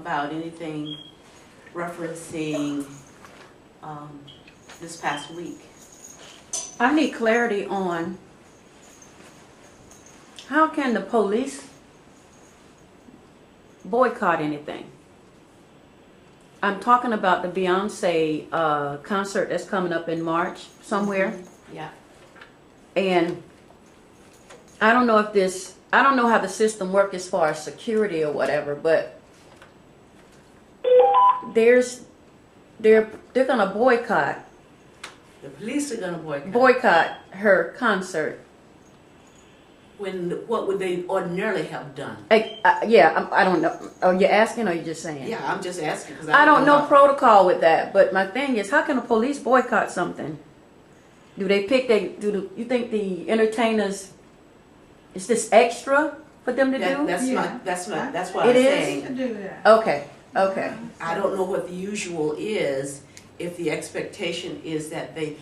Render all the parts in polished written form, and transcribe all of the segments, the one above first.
about anything referencing this past week. I need clarity on how can the police boycott anything? I'm talking about the Beyonce concert that's coming up in March somewhere. Yeah. And I don't know I don't know how the system works as far as security or whatever, but they're gonna boycott The police are going to boycott. her concert. What would they ordinarily have done? I don't know. Are you asking or are you just saying? Yeah, I'm just asking because I don't know protocol with that, but my thing is, how can the police boycott something? Do they pick? You think the entertainers? Is this extra for them to do? That's what It I'm is? saying. To do that. Okay. I don't know what the usual is. If the expectation is that they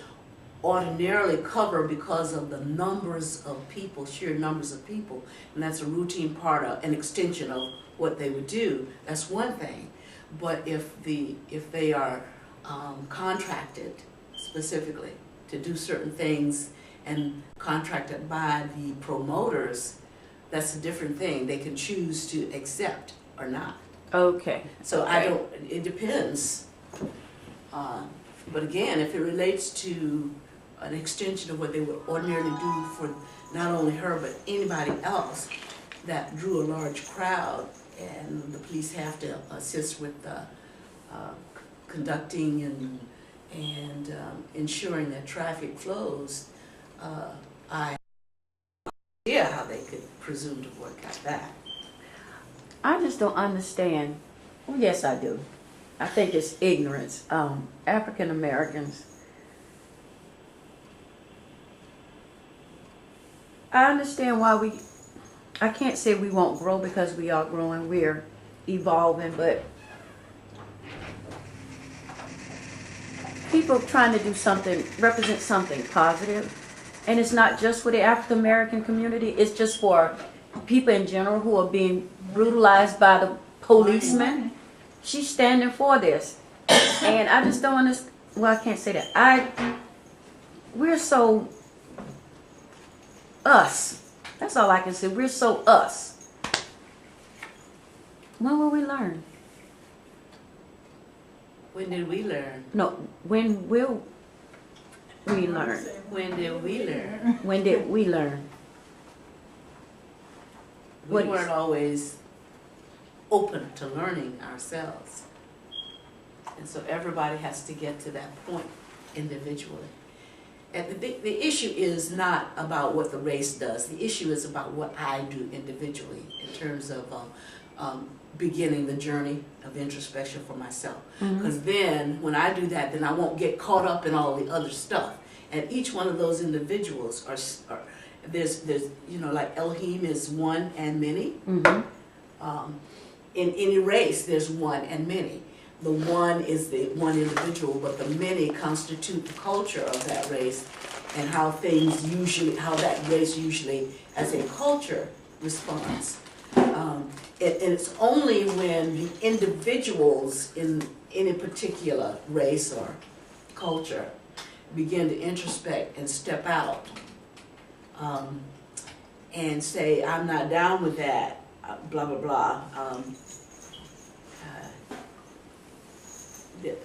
ordinarily cover because of the numbers of people, sheer numbers of people, and that's a routine part of an extension of what they would do. That's one thing. But if they are contracted specifically to do certain things and contracted by the promoters, that's a different thing. They can choose to accept or not. Okay. So it depends. But again, if it relates to an extension of what they would ordinarily do for not only her, but anybody else that drew a large crowd, and the police have to assist with conducting and ensuring that traffic flows, I have no idea how they could presume to boycott that. I just don't understand. Well, yes, I do. I think it's ignorance. African Americans. I understand why I can't say we won't grow because we are growing, we're evolving, but people trying to do something, represent something positive, and it's not just for the African American community, it's just for people in general who are being brutalized by the policemen. She's standing for this, and I just don't understand. Well, I can't say that. We're so us. That's all I can say. We're so us. When will we learn? When did we learn? No, when will we learn? When did we learn? When did we learn? We weren't always open to learning ourselves. And so everybody has to get to that point individually. And the issue is not about what the race does. The issue is about what I do individually in terms of beginning the journey of introspection for myself. Because then, when I do that, then I won't get caught up in all the other stuff. And each one of those individuals are there's like Elohim is one and many. In any race, there's one and many. The one is the one individual, but the many constitute the culture of that race and how that race usually, as a culture, responds. And it's only when the individuals in any particular race or culture begin to introspect and step out and say, I'm not down with that, blah, blah, blah. The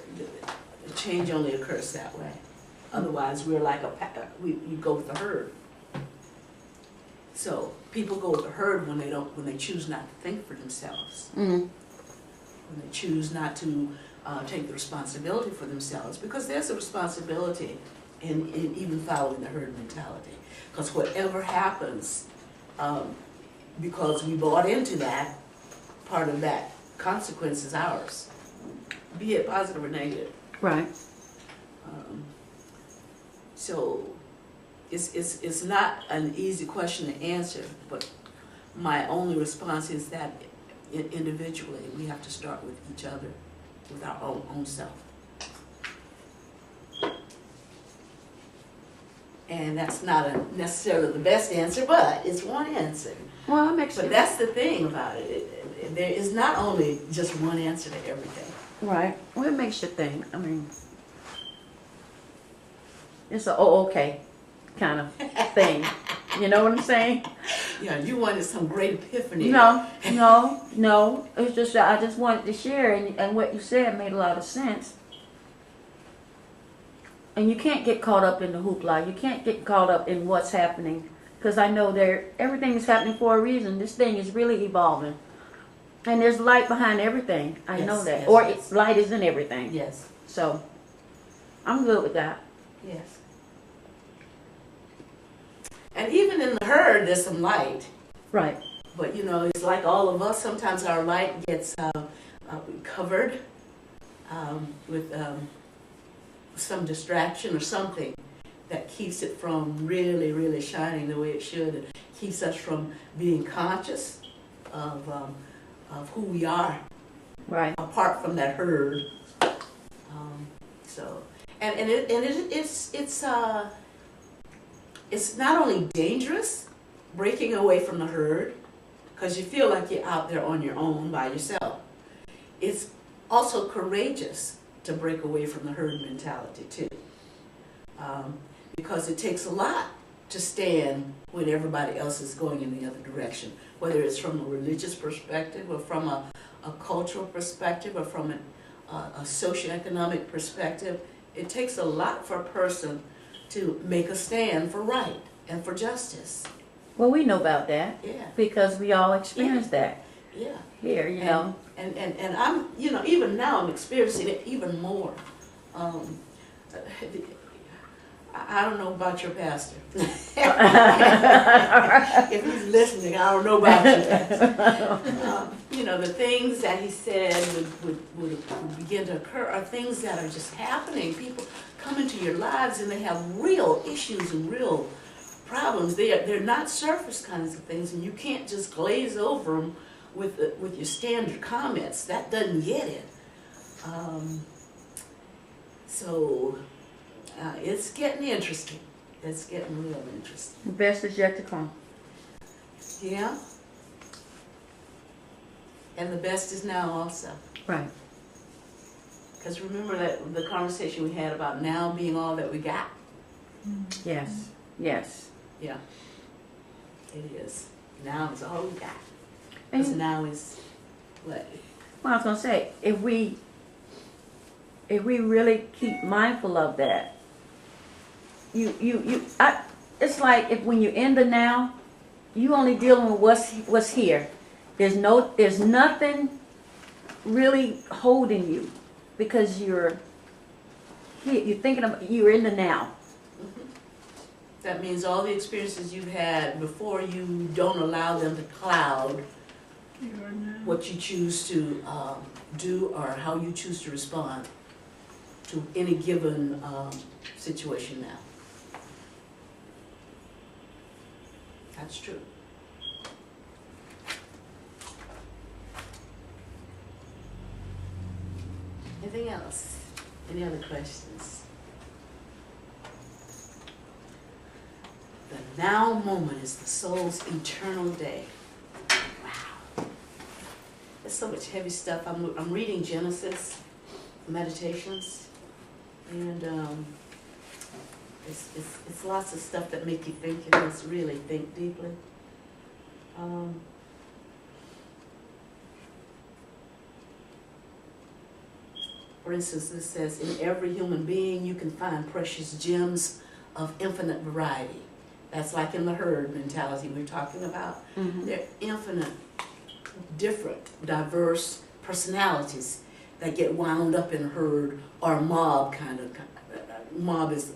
change only occurs that way. Otherwise, we're like we go with the herd. So people go with the herd when they choose not to think for themselves. When they choose not to take the responsibility for themselves, because there's a responsibility in even following the herd mentality. Because whatever happens, because we bought into that, part of that consequence is ours, be it positive or negative. Right. So it's not an easy question to answer, but my only response is that individually we have to start with each other, with our own self. And that's not necessarily the best answer, but it's one answer. Well, it makes But that's the thing about it. There is not only just one answer to everything. right. Well, it makes you think. I mean, it's a oh okay kind of thing. You know what I'm saying? Yeah, you wanted some great epiphany. No. It's just that I just wanted to share, and what you said made a lot of sense. And you can't get caught up in the hoopla. You can't get caught up in what's happening, because I know everything is happening for a reason. This thing is really evolving, and there's light behind everything. I Yes, know that, yes, or yes. light is in everything. Yes. So I'm good with that. Yes. And even in the herd, there's some light. Right. But you know, it's like all of us. Sometimes our light gets covered with some distraction or something that keeps it from really, really shining the way it should. It keeps us from being conscious of who we are, Right. apart from that herd. It's not only dangerous breaking away from the herd, because you feel like you're out there on your own by yourself. It's also courageous to break away from the herd mentality too, because it takes a lot to stand when everybody else is going in the other direction, whether it's from a religious perspective or from a cultural perspective or from a socioeconomic perspective. It takes a lot for a person to make a stand for right and for justice. Well, we know about that Yeah, because we all experience that yeah. here. You know. And I'm, you know, even now I'm experiencing it even more. I don't know about your pastor. If he's listening, I don't know about you. You know, the things that he said would begin to occur are things that are just happening. People come into your lives and they have real issues and real problems. They're not surface kinds of things, and you can't just glaze over them with your standard comments. That doesn't get it. It's getting interesting. It's getting real interesting. The best is yet to come. Yeah. And the best is now also. Right. Because remember that the conversation we had about now being all that we got? Yes. Yes. Yeah. It is. Now is all we got. Because And, now is what? well, I was gonna say, if we really keep mindful of that, it's like if when you're in the now, you only dealing with what's here. There's nothing really holding you because you're here. You're thinking about, you're in the now. That means all the experiences you've had before you don't allow them to cloud what you choose to do or how you choose to respond to any given situation now. That's true. Anything else? Any other questions? The now moment is the soul's eternal day. Wow. There's so much heavy stuff. I'm reading Genesis Meditations, and it's lots of stuff that make you think. You must really think deeply. For instance, this says, in every human being you can find precious gems of infinite variety. That's like in the herd mentality we're talking about. Mm-hmm. They're infinite, different, diverse personalities that get wound up in a herd or a mob kind of. Mob is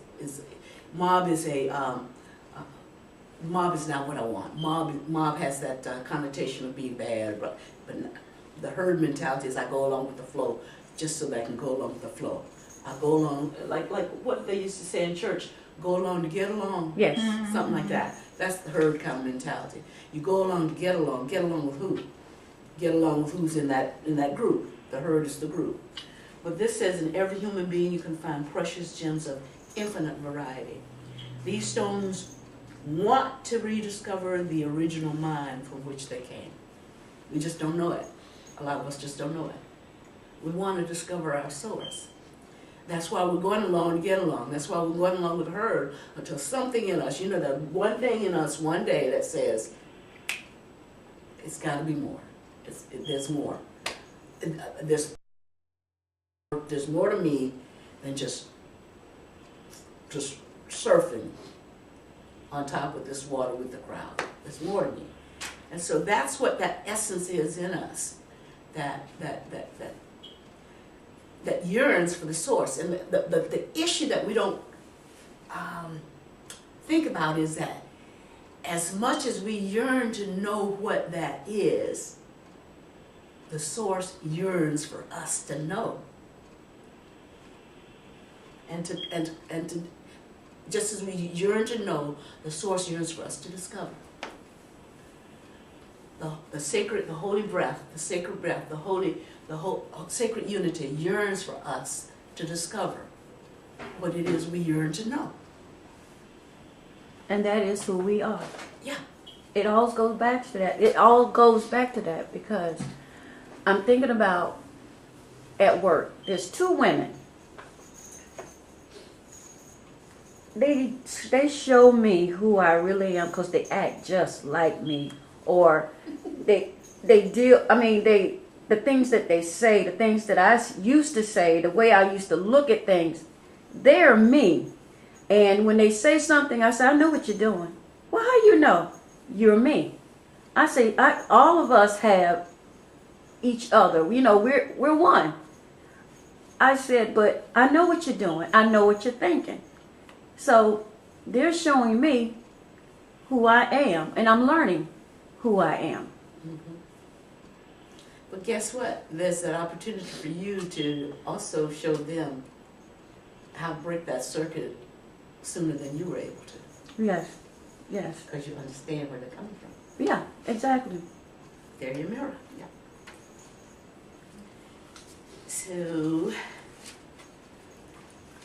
not what I want. Mob has that connotation of being bad, but the herd mentality is I go along with the flow, just so that I can go along with the flow. I go along like what they used to say in church, go along to get along. Yes. Something like that. That's the herd kind of mentality. You go along to get along. Get along with who? Get along with who's in that group. The herd is the group. But this says in every human being you can find precious gems of infinite variety. These stones want to rediscover the original mind from which they came. We just don't know it. A lot of us just don't know it. We want to discover our source. That's why we're going along to get along. That's why we're going along with the herd until something in us, that one thing in us one day that says, it's got to be more. There's more. There's more to me than just surfing on top of this water with the crowd. There's more to me. And so that's what that essence is in us, that yearns for the source. And the issue that we don't think about is that as much as we yearn to know what that is, the source yearns for us to know. And to just as we yearn to know, the source yearns for us to discover. The sacred, the holy breath, the sacred breath, the whole sacred unity yearns for us to discover what it is we yearn to know. And that is who we are. Yeah. It all goes back to that. It all goes back to that because I'm thinking about at work. There's two women. They show me who I really am because they act just like me, or the things that they say, the things that I used to say, the way I used to look at things, they're me. And when they say something, I say, I know what you're doing. Well, how you know? You're me. I say, all of us have each other. We're one. I said, but I know what you're doing. I know what you're thinking. So they're showing me who I am, and I'm learning who I am. Mm-hmm. But guess what? There's an opportunity for you to also show them how to break that circuit sooner than you were able to. Yes. Because you understand where they're coming from. Yeah, exactly. They're your mirror. Yeah. So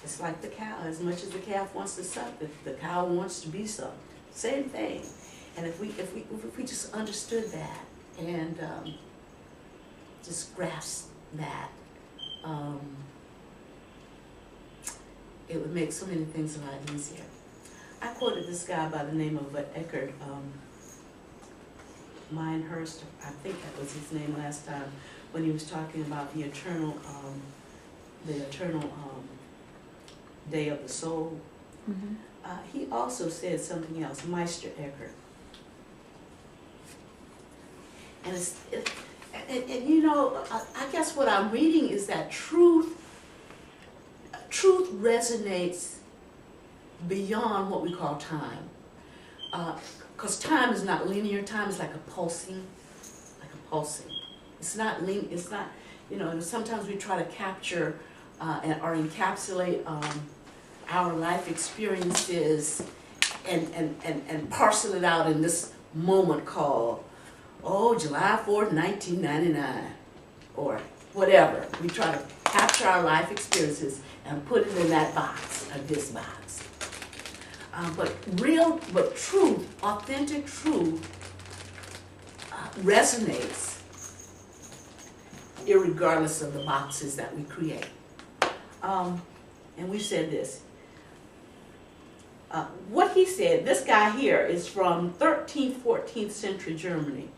it's like the cow. As much as the calf wants to suck, the cow wants to be sucked. Same thing. And if we just understood that and just grasped that, it would make so many things a lot easier. I quoted this guy by the name of Eckhart Minehurst. I think that was his name last time when he was talking about the eternal day of the soul. Mm-hmm. He also said something else, Meister Eckhart. And I guess what I'm reading is that truth resonates beyond what we call time. Because time is not linear. Time is like a pulsing. It's not linear. It's not, sometimes we try to capture or encapsulate our life experiences and parcel it out in this moment called, July 4th, 1999, or whatever. We try to capture our life experiences and put it in that box, or this box. But truth, authentic truth, resonates irregardless of the boxes that we create. And we said this. What he said, this guy here is from 13th, 14th century Germany.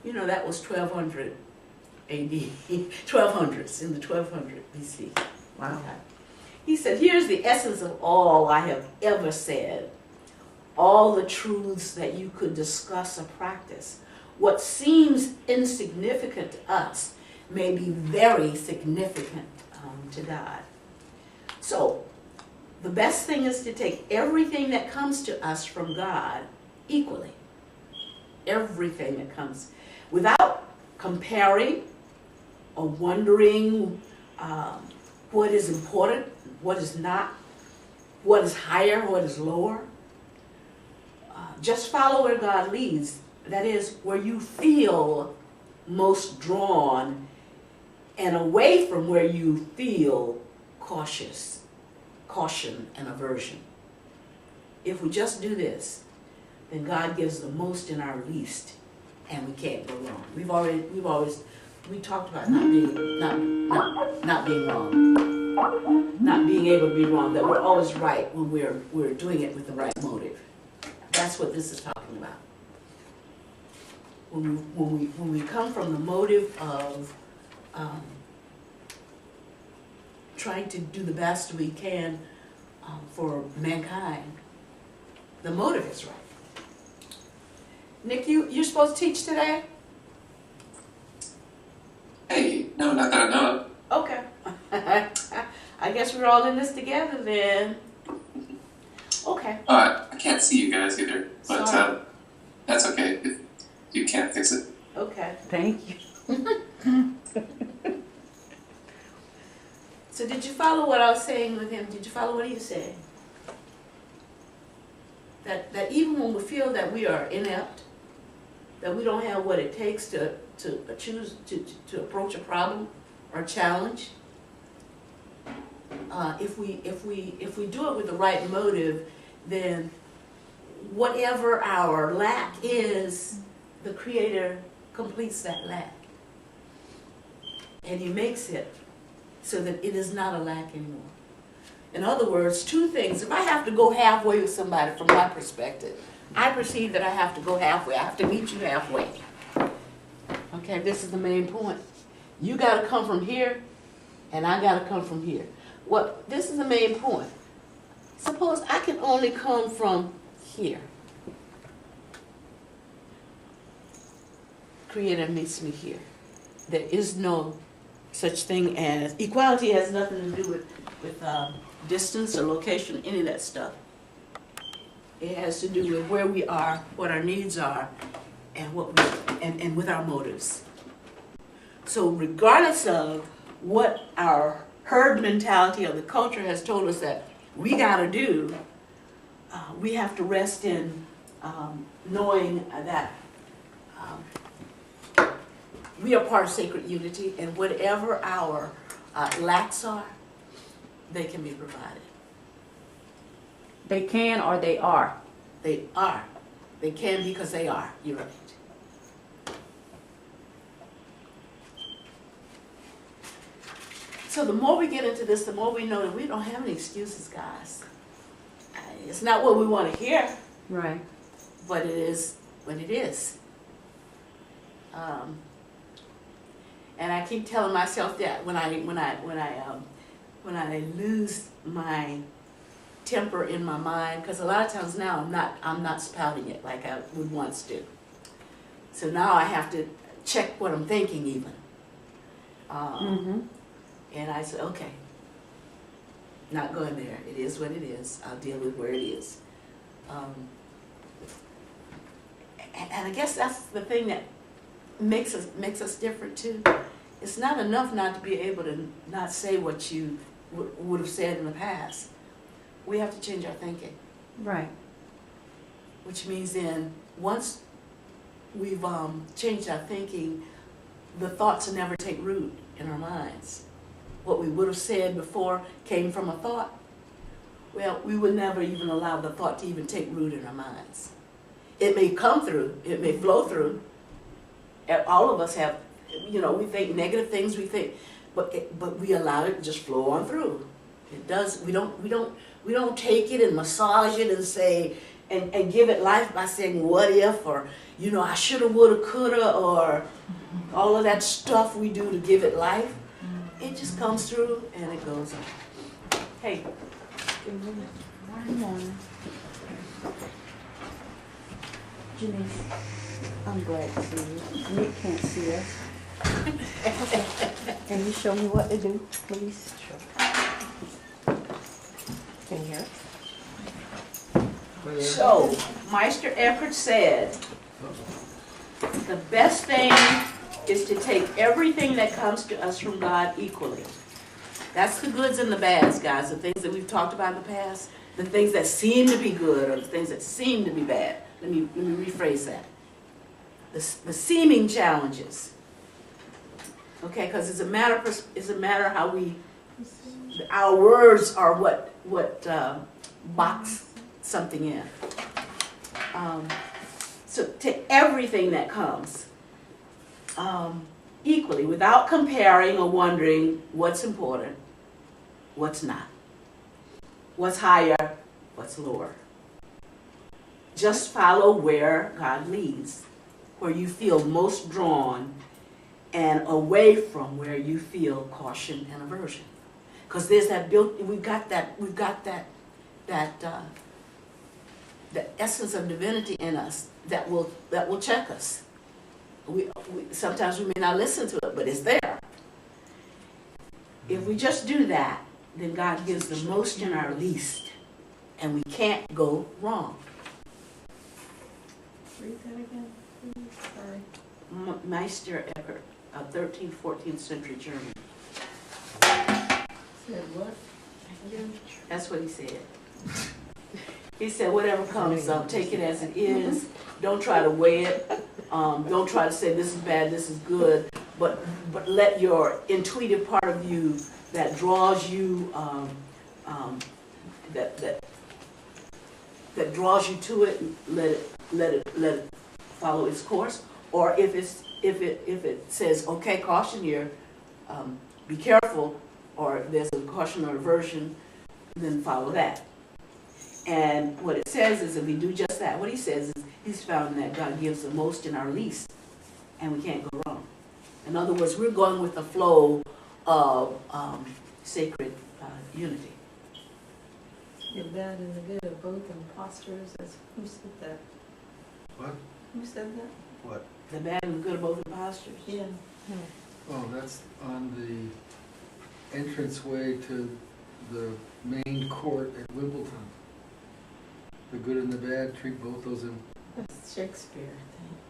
That was 1200 AD, 1200s, in the 1200 BC. Wow. Okay. He said, here's the essence of all I have ever said. All the truths that you could discuss or practice. What seems insignificant to us may be very significant to God. So, the best thing is to take everything that comes to us from God equally. Everything that comes. Without comparing or wondering what is important, what is not, what is higher, what is lower. Just follow where God leads. That is, where you feel most drawn and away from where you feel caution and aversion. if we just do this, then God gives the most in our least, and we can't go wrong. We talked about not being wrong, not being able to be wrong. That we're always right when we're doing it with the right motive. That's what this is talking about. When we come from the motive of trying to do the best we can for mankind, the motive is right. Nick, you're supposed to teach today? Hey, no, not that I know of. Okay. I guess we're all in this together then. Okay. I can't see you guys either, but Sorry. that's okay if you can't fix it. Okay. Thank you. So did you follow what I was saying with him? Did you follow what he was saying? That even when we feel that we are inept, that we don't have what it takes to choose to approach a problem or a challenge, if we do it with the right motive, then whatever our lack is, the Creator completes that lack, and He makes it so that it is not a lack anymore. In other words, two things. If I have to go halfway with somebody from my perspective, I perceive that I have to go halfway. I have to meet you halfway. Okay, this is the main point. You got to come from here, and I got to come from here. This is the main point. Suppose I can only come from here. Creator meets me here. There is no such thing as equality. Has nothing to do with distance or location, any of that stuff. It has to do with where we are, what our needs are, and and with our motives. So regardless of what our herd mentality of the culture has told us that we got to do, we have to rest in knowing that we are part of sacred unity, and whatever our lacks are, they can be provided. They can or they are. They are. They can because they are. You're right. So the more we get into this, the more we know that we don't have any excuses, guys. It's not what we want to hear, Right. but it is what it is. And I keep telling myself that when I lose my temper in my mind, because a lot of times now I'm not spouting it like I would once do. So now I have to check what I'm thinking even. And I said, okay, not going there. It is what it is. I'll deal with where it is. And I guess that's the thing that makes us different too. It's not enough not to be able to not say what you would have said in the past. We have to change our thinking. Right. Which means then, once we've changed our thinking, the thoughts will never take root in our minds. What we would have said before came from a thought. Well, we would never even allow the thought to even take root in our minds. It may come through, it may flow through. All of us have, we think negative things, but we allow it to just flow on through. It does. We don't take it and massage it and say and give it life by saying what if, or I shoulda, woulda, coulda, or all of that stuff we do to give it life. It just comes through and it goes on. Hey. Good morning. Janice, I'm glad to see you. Nick can't see us. Can you show me what to do, please? Sure. Can you hear us? So, Meister Eckhart said, the best thing is to take everything that comes to us from God equally. That's the goods and the bads, guys. The things that we've talked about in the past, the things that seem to be good or the things that seem to be bad. Let me rephrase that. The seeming challenges. Okay, because it's a matter how our words are what box something in. So take everything that comes equally, without comparing or wondering what's important, what's not, what's higher, what's lower. Just follow where God leads, where you feel most drawn, and away from where you feel caution and aversion. Because there's that we've got the essence of divinity in us that will check us. Sometimes we may not listen to it, but it's there. If we just do that, then God gives the most in our least, and we can't go wrong. Read that again, please. Sorry. Meister Eckhart, 13th, 14th century German. Said what? Again? That's what he said. He said, whatever comes up, take it as it is. Don't try to weigh it. Don't try to say this is bad, this is good. But let your intuitive part of you that draws you, that draws you to it, let it follow its course. Or if it says, okay, caution here, be careful, or there's a caution or aversion, then follow that. And what it says is, if we do just that, what he says is, he's found that God gives the most in our least, and we can't go wrong. In other words, we're going with the flow of sacred unity. The bad and the good are both imposters. Who said that? What? Who said that? What? The bad and the good are both imposters. Yeah. Oh, that's on the entranceway to the main court at Wimbledon. The good and the bad, treat both those That's Shakespeare,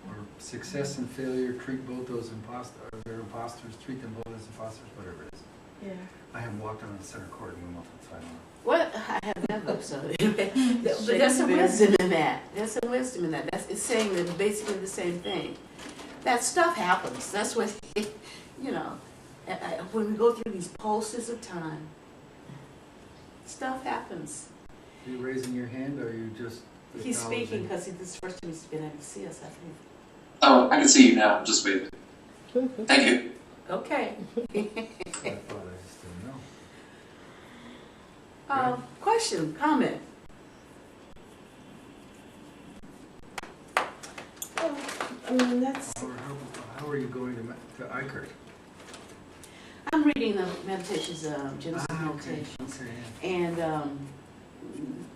I or success and failure, treat both those they're imposters, treat them both as imposters, whatever it is. think. I haven't walked on the center court in Wimbledon, so I don't know. Well, I have never, so anyway. But there's some wisdom in that. There's some wisdom in that. It's saying that basically the same thing. That stuff happens. That's what, when we go through these pulses of time, stuff happens. Are you raising your hand, or are you just He's speaking acknowledging? because this is the first time he's been able to see us, I think. Oh, I can see you now. Just wait. Thank you. Okay. I thought I just didn't know. Question, comment? I mean, that's, How are you going to Eichert? I'm reading the Meditations, Genesis Okay. Meditations. Okay, yeah. And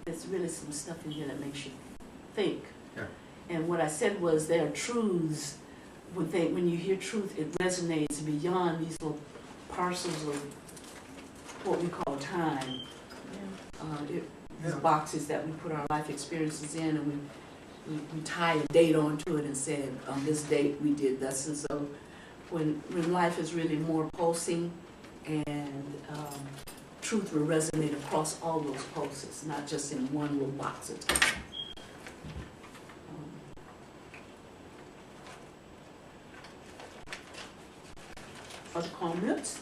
there's really some stuff in here that makes you think. Yeah. And what I said was there are truths, when you hear truth, it resonates beyond these little parcels of what we call time. These Yeah. boxes that we put our life experiences in, and we tie a date onto it and say, on this date we did this. And so when life is really more pulsing, and truth will resonate across all those pulses, not just in one little box of time. Other comments?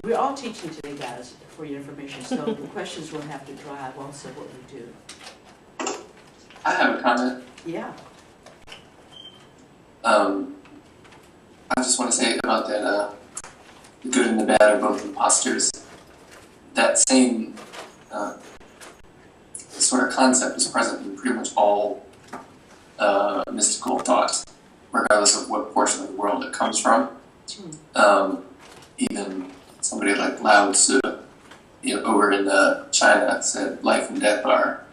We're all teaching today, guys, for your information, so the questions will have to drive also what we do. I have a comment. Yeah. I just want to say about that, the good and the bad are both imposters. That same sort of concept is present in pretty much all mystical thought, regardless of what portion of the world it comes from. Even somebody like Lao Tzu, over in China, said life and death are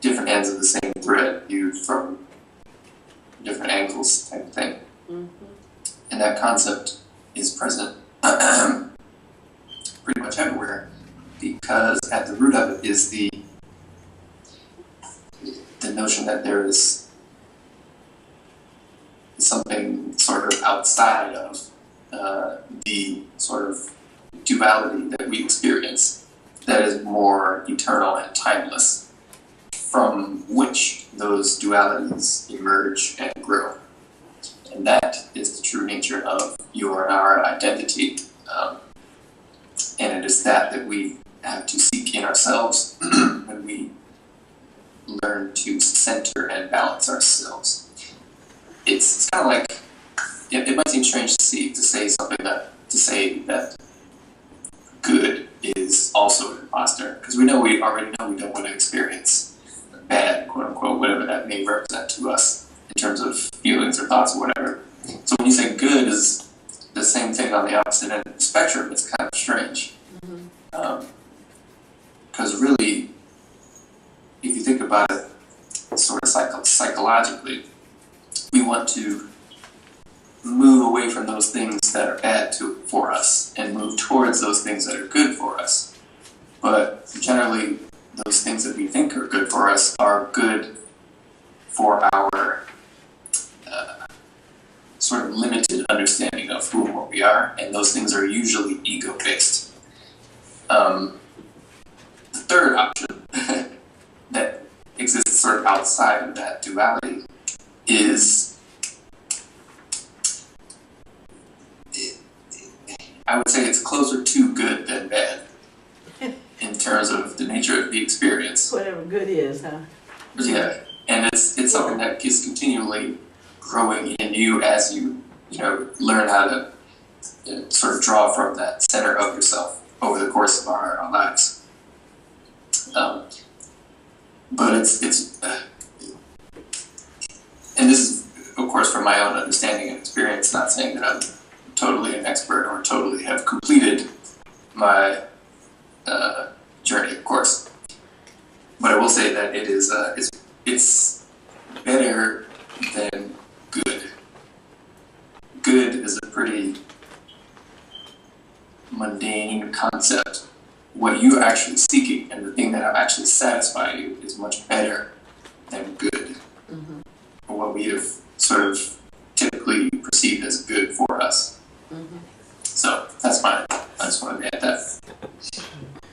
different ends of the same thread, viewed from different angles, type of thing. Mm-hmm. And that concept is present pretty much everywhere, because at the root of it is the notion that there is something sort of outside of the sort of duality that we experience that is more eternal and timeless, from which those dualities emerge and grow. And that is the true nature of your and our identity. And it is that we have to seek in ourselves when we learn to center and balance ourselves. It's kind of like, it might seem strange to say that good is also an imposter, because we already know we don't want to experience bad, quote unquote, whatever that may represent to us in terms of feelings or thoughts or whatever. So when you say good is the same thing on the opposite end of the spectrum, it's kind of strange. Because really, if you think about it sort of psychologically, we want to move away from those things that are bad for us and move towards those things that are good for us. But generally, those things that we think are good for us are good for our sort of limited understanding of who and what we are, and those things are usually ego-based. The third option that exists sort of outside of that duality is, I would say it's closer to good than bad in terms of the nature of the experience. Whatever good is, huh? Yeah, and it's something that is continually growing in you as you learn how to sort of draw from that center of yourself over the course of our lives. But it's and this is, of course, from my own understanding and experience, not saying that I'm totally an expert or totally have completed my journey, of course. But I will say that it is it's better than good. Good is a pretty mundane concept. What you're actually seeking and the thing that will actually satisfy you is much better than good. Mm-hmm. Or what we have sort of typically perceived as good for us. Mm-hmm. So that's mine. I just wanted to add that.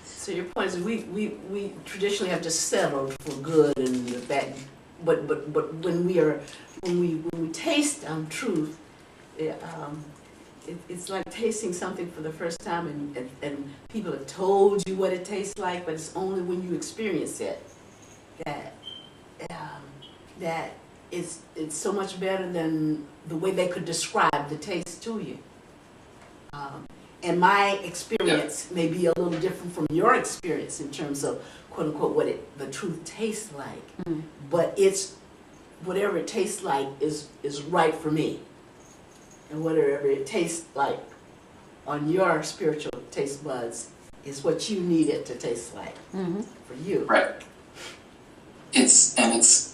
So your point is we traditionally have just settled for good and the bad, but when we taste truth, it's like tasting something for the first time, and people have told you what it tastes like, but it's only when you experience it that it's so much better than the way they could describe the taste to you. And my experience may be a little different from your experience in terms of quote unquote what the truth tastes like, but it's whatever it tastes like is right for me. And whatever it tastes like on your spiritual taste buds is what you need it to taste like for you. Right. It's the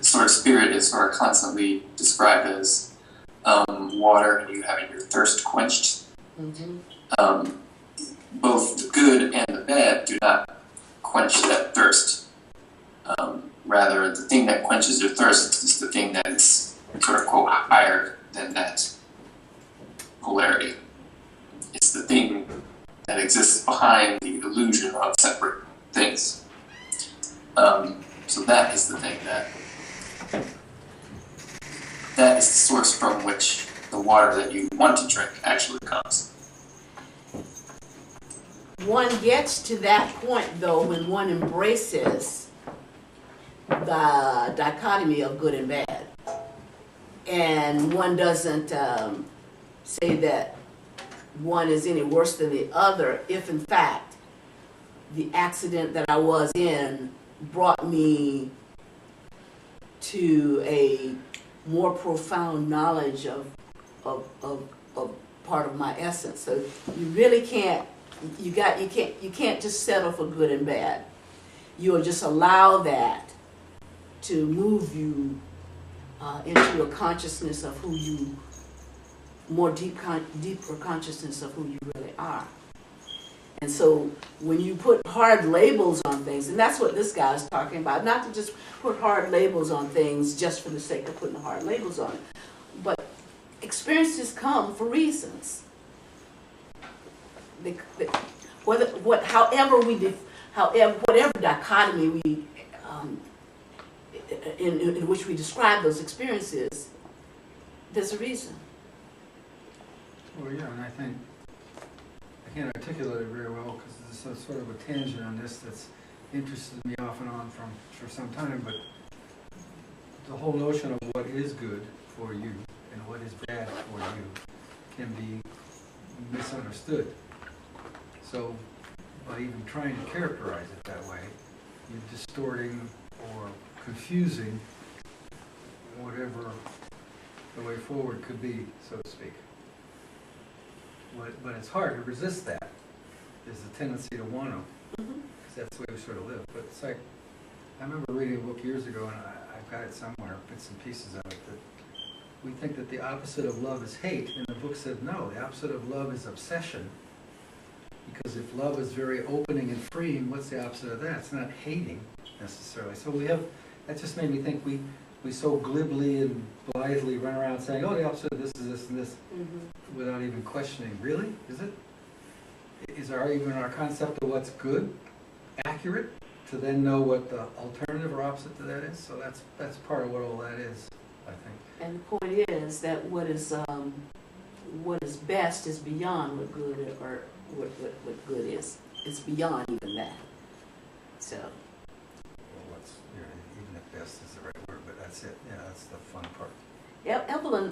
sort of spirit is sort of constantly described as water and you having your thirst quenched. Mm-hmm. Both the good and the bad do not quench that thirst. Rather, the thing that quenches your thirst is the thing that is sort of quote higher than that polarity. It's the thing that exists behind the illusion of separate things. So that is the thing that is the source from which the water that you want to drink actually comes. One gets to that point though when one embraces the dichotomy of good and bad. And one doesn't say that one is any worse than the other if in fact the accident that I was in brought me to a more profound knowledge of part of my essence. So you really can't you can't just settle for good and bad. You'll just allow that to move you into a consciousness of who you, deeper consciousness of who you really are. And so when you put hard labels on things, and that's what this guy is talking about, not to just put hard labels on things just for the sake of putting hard labels on it, but experiences come for reasons. Whatever dichotomy we in which we describe those experiences, there's a reason. Well, yeah, and I can't articulate it very well because there's a sort of a tangent on this that's interested me off and on for some time, but the whole notion of what is good for you and what is bad for you can be misunderstood. So by even trying to characterize it that way, you're distorting or confusing whatever the way forward could be, so to speak. But it's hard to resist that. There's a tendency to want to, because that's the way we sort of live. But it's like, I remember reading a book years ago, and I've got it somewhere, bits and pieces of it, that we think that the opposite of love is hate, and the book said no, the opposite of love is obsession. Because if love is very opening and freeing, what's the opposite of that? It's not hating, necessarily. So that just made me think we so glibly and blithely run around saying, oh, the opposite of this is this and this, without even questioning, really? Is it? Is our concept of what's good accurate to then know what the alternative or opposite to that is? So that's part of what all that is, I think. And the point is that what is best is beyond what good or what good is. It's beyond even that. So. Well, even if best is the right word, but that's it. Yeah, that's the fun part. Evelyn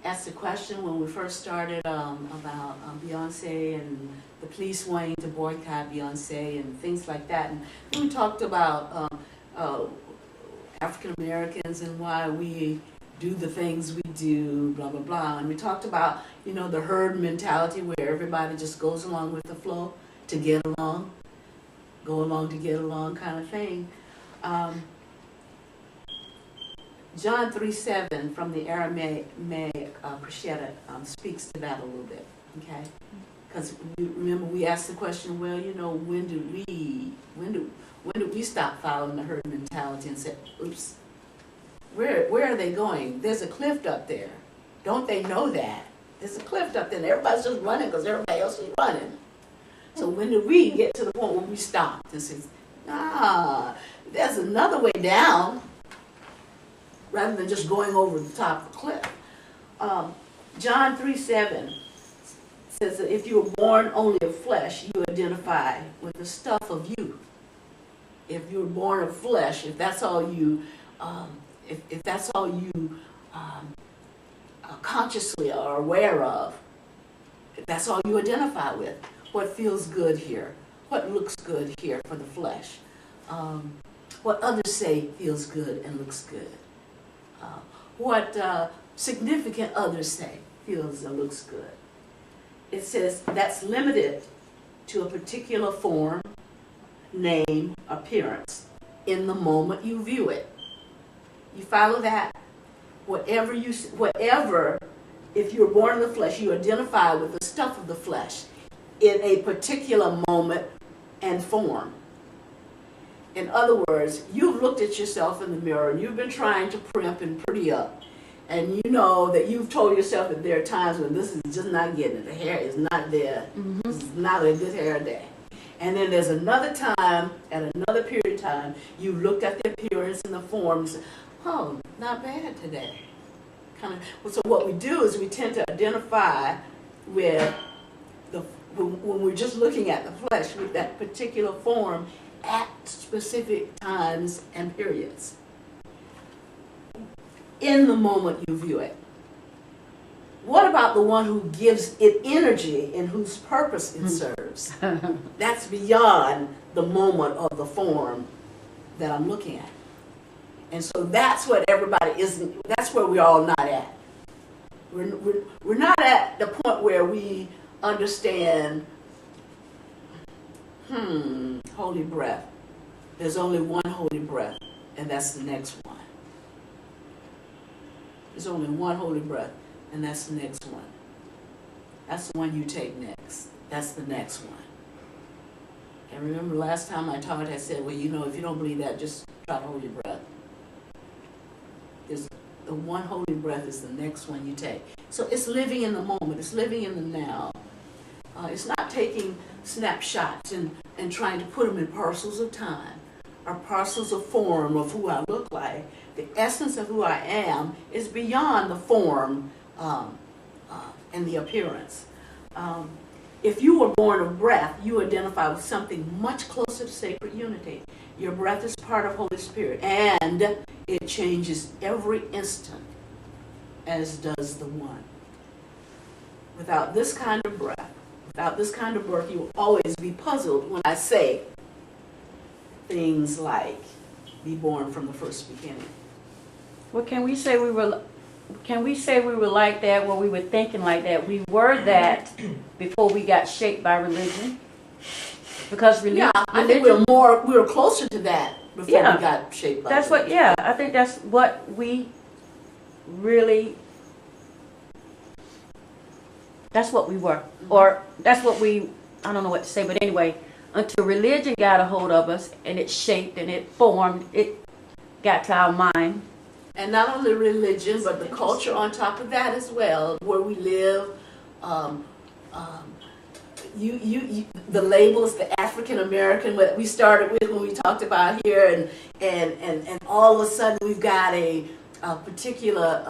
asked a question when we first started about Beyonce and the police wanting to boycott Beyonce and things like that. And we talked about African Americans and why we do the things we do, blah, blah, blah. And we talked about, the herd mentality where everybody just goes along with the flow to get along, go along to get along kind of thing. John 3:7 from the Aramaic Peshitta speaks to that a little bit, okay? Because remember we asked the question, well, when did we stop following the herd mentality and said, oops, where are they going? There's a cliff up there. Don't they know that? There's a cliff up there and everybody's just running because everybody else is running. So when did we get to the point where we stopped and said, there's another way down, rather than just going over the top of the cliff. John 3:7 says that if you were born only of flesh, you identify with the stuff of you. If you were born of flesh, if that's all you, if that's all you consciously are aware of, if that's all you identify with, what feels good here, what looks good here for the flesh, what others say feels good and looks good. What significant others say feels and looks good. It says that's limited to a particular form, name, appearance in the moment you view it. You follow that? Whatever, if you're born in the flesh, you identify with the stuff of the flesh in a particular moment and form. In other words, you've looked at yourself in the mirror and you've been trying to primp and pretty up. And you know that you've told yourself that there are times when this is just not getting it. The hair is not there. This is not a good hair day. And then there's another time, at another period of time, you looked at the appearance and the form and said, oh, not bad today. So what we do is we tend to identify with when we're just looking at the flesh with that particular form at specific times and periods. In the moment you view it. What about the one who gives it energy and whose purpose it serves? That's beyond the moment of the form that I'm looking at. And so that's what everybody isn't, that's where we're all not at. We're not at the point where we understand, holy breath. There's only one holy breath, and that's the next one. There's only one holy breath, and that's the next one. That's the one you take next. That's the next one. And remember last time I taught, I said, well, if you don't believe that, just try to hold your breath. The one holy breath is the next one you take. So it's living in the moment. It's living in the now. It's not taking snapshots and trying to put them in parcels of time or parcels of form of who I look like. The essence of who I am is beyond the form and the appearance. If you were born of breath, you identify with something much closer to sacred unity. Your breath is part of Holy Spirit, and it changes every instant, as does the one. Without this kind of breath, without this kind of birth, you will always be puzzled when I say things like, be born from the first beginning. Well, can we say we were like that, where we were thinking like that? We were that before we got shaped by religion. Because Yeah, I think we were closer to that before Yeah. we got shaped by that's what, yeah, I think that's what we really, that's what we were. Or that's what we, I don't know what to say, but anyway, until religion got a hold of us and it shaped and it formed, it got to our mind. And not only religion, but the culture on top of that as well, where we live. The labels, the African American, what we started with when we talked about here, and all of a sudden we've got a particular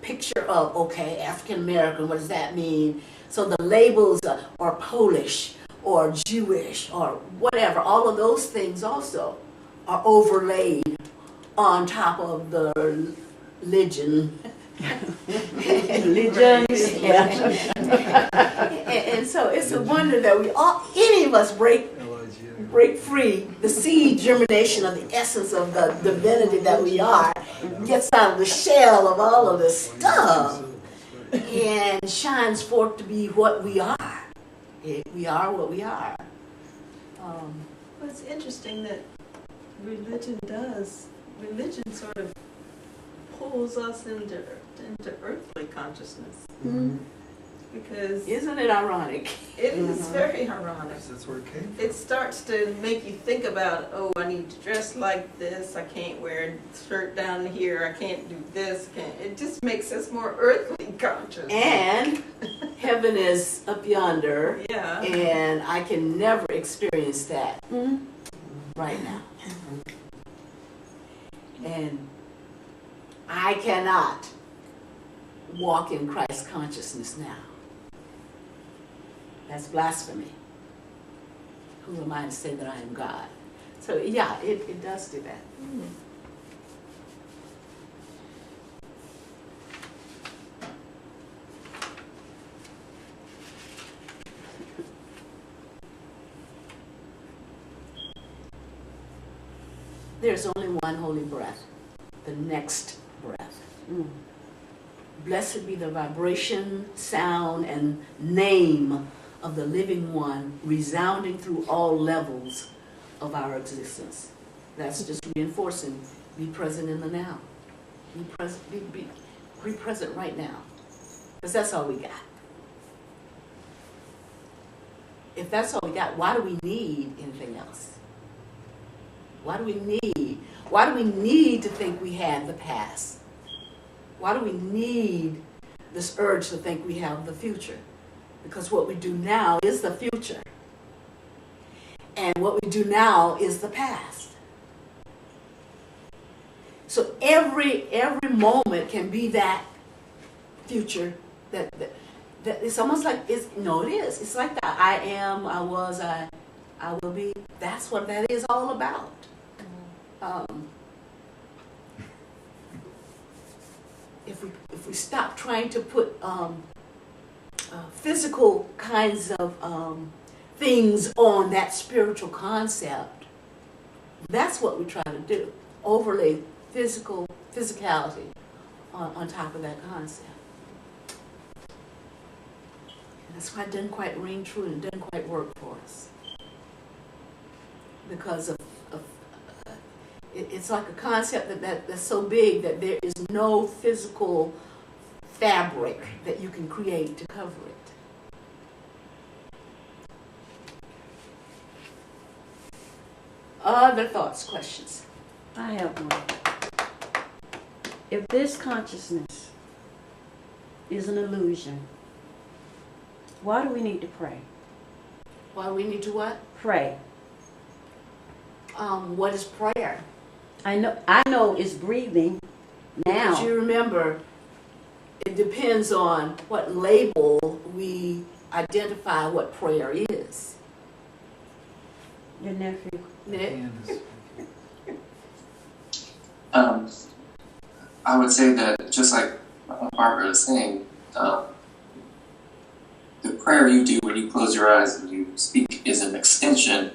picture of, okay, African American, what does that mean? So the labels are Polish or Jewish or whatever, all of those things also are overlaid on top of the religion. Religions, yeah. And so it's a wonder that we all, any of us break free, the seed germination of the essence of the divinity that we are, gets out of the shell of all of this stuff and shines forth to be what we are. We are what we are. Well, it's interesting that religion sort of pulls us into earthly consciousness. Mhm. Because Isn't it ironic? it is very ironic. That's where it came from. It starts to make you think about, oh, I need to dress like this, I can't wear a shirt down here, I can't do this, it just makes us more earthly conscious. And heaven is up yonder, Yeah. and I can never experience that Mhm. right now. And I cannot walk in Christ consciousness now. That's blasphemy. Who am I to say that I am God? So yeah, it does do that. There's only one holy breath, the next breath. Mm. Blessed be the vibration, sound, and name of the living one, resounding through all levels of our existence. That's just reinforcing, be present in the now. Be present right now. Because that's all we got. If that's all we got, why do we need anything else? Why do we need to think we have the past? Why do we need this urge to think we have the future? Because what we do now is the future. And what we do now is the past. So every moment can be that future that it's almost like it is. It's like that. I am, I was, I will be. That's what that is all about. If we stop trying to put physical kinds of things on that spiritual concept, that's what we try to do. Overlay physicality on top of that concept. And that's why it doesn't quite ring true and it doesn't quite work for us. Because of it's like a concept that's so big that there is no physical fabric that you can create to cover it. Other thoughts, questions? I have one. If this consciousness is an illusion, why do we need to pray? Why we need to what? Pray. What is prayer? I know it's breathing now. But you remember, it depends on what label we identify what prayer is. Your nephew. Nick? And is- I would say that just like Barbara is saying, the prayer you do when you close your eyes and you speak is an extension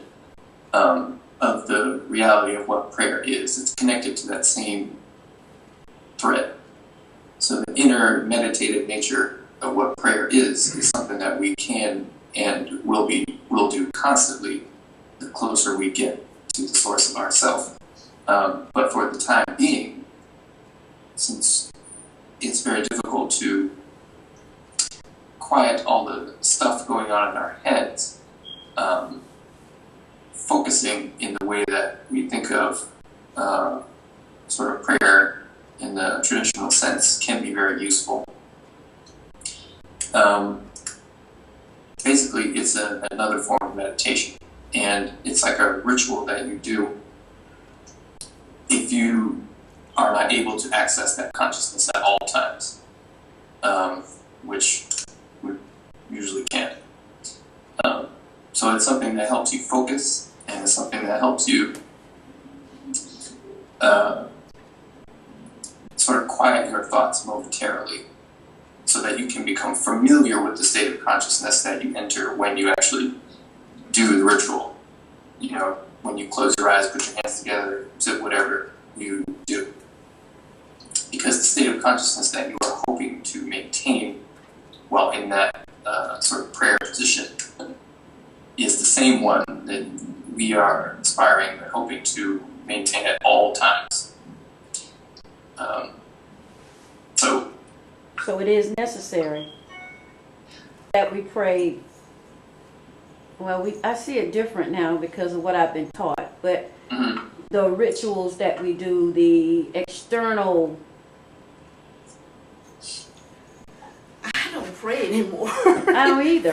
of the reality of what prayer is. It's connected to that same thread. So the inner meditative nature of what prayer is something that we can and will do constantly the closer we get to the source of ourself. But for the time being, since it's very difficult to quiet all the stuff going on in our heads, focusing in the way that we think of sort of prayer in the traditional sense can be very useful. Basically, it's another form of meditation, and it's like a ritual that you do if you are not able to access that consciousness at all times, which we usually can't. So it's something that helps you focus, and it's something that helps you sort of quiet your thoughts momentarily, so that you can become familiar with the state of consciousness that you enter when you actually do the ritual. You know, when you close your eyes, put your hands together, zip whatever you do. Because the state of consciousness that you are hoping to maintain while in that sort of prayer position is the same one that we are aspiring and hoping to maintain at all times. So it is necessary that we pray. Well, I see it different now because of what I've been taught, but the rituals that we do, the external. I don't pray anymore. I don't either.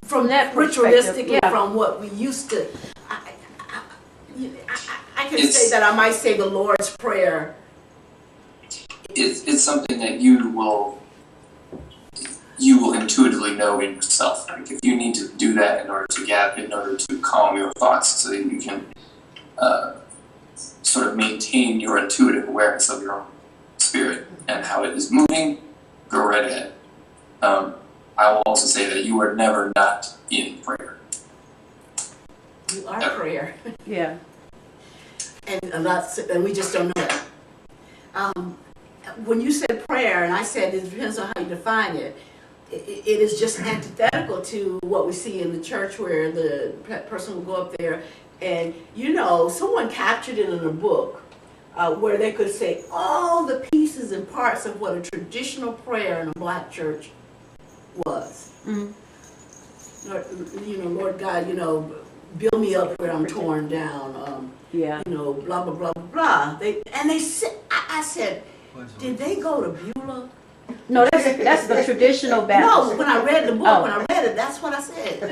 From that ritualistically, perspective, yeah. from what we used to. I can It's- say that I might say the Lord's Prayer. It's something that you will intuitively know in yourself. Like if you need to do that in order to calm your thoughts, so that you can sort of maintain your intuitive awareness of your own spirit and how it is moving, go right ahead. I will also say that you are never not in prayer. You are prayer. Yeah. And we just don't know it. When you said prayer, and I said it depends on how you define it, it is just antithetical to what we see in the church, where the person will go up there and, someone captured it in a book where they could say all the pieces and parts of what a traditional prayer in a black church was. Mm-hmm. Lord God, build me up where I'm torn down. Yeah. Blah blah blah blah blah. They said, I said, did they go to Beulah? No, that's the traditional Baptist. No, when I read the book, Oh. when I read it, that's what I said.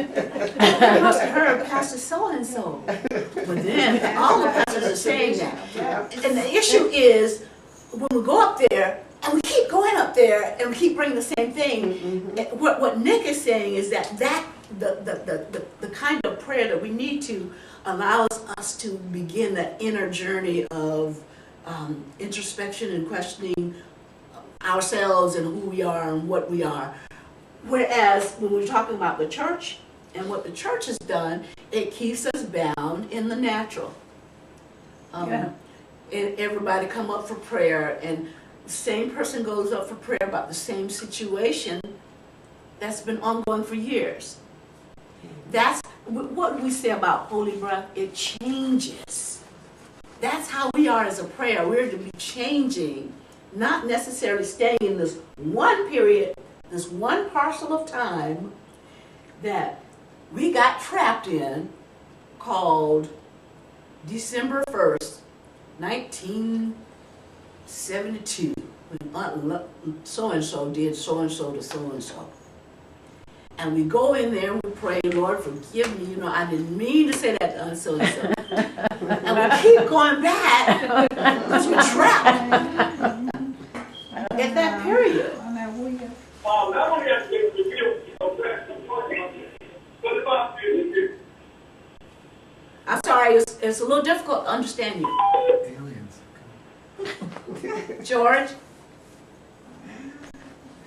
I must have heard Pastor so and so. But then all the pastors are saying that. And the issue is when we go up there and we keep going up there and we keep bringing the same thing. What Nick is saying is that the kind of prayer that we need to allows us to begin that inner journey of introspection and questioning ourselves and who we are and what we are. Whereas when we're talking about the church and what the church has done, it keeps us bound in the natural. And everybody come up for prayer, and the same person goes up for prayer about the same situation that's been ongoing for years. That's what we say about holy breath. It changes. That's how we are as a prayer. We're to be changing, not necessarily staying in this one period, this one parcel of time that we got trapped in, called December 1st, 1972, when so-and-so did so-and-so to so-and-so. And we go in there and we pray, Lord, forgive me. I didn't mean to say that to so-and-so. And we keep going back because we're trapped at that period. it's a little difficult to understand you. Aliens. George,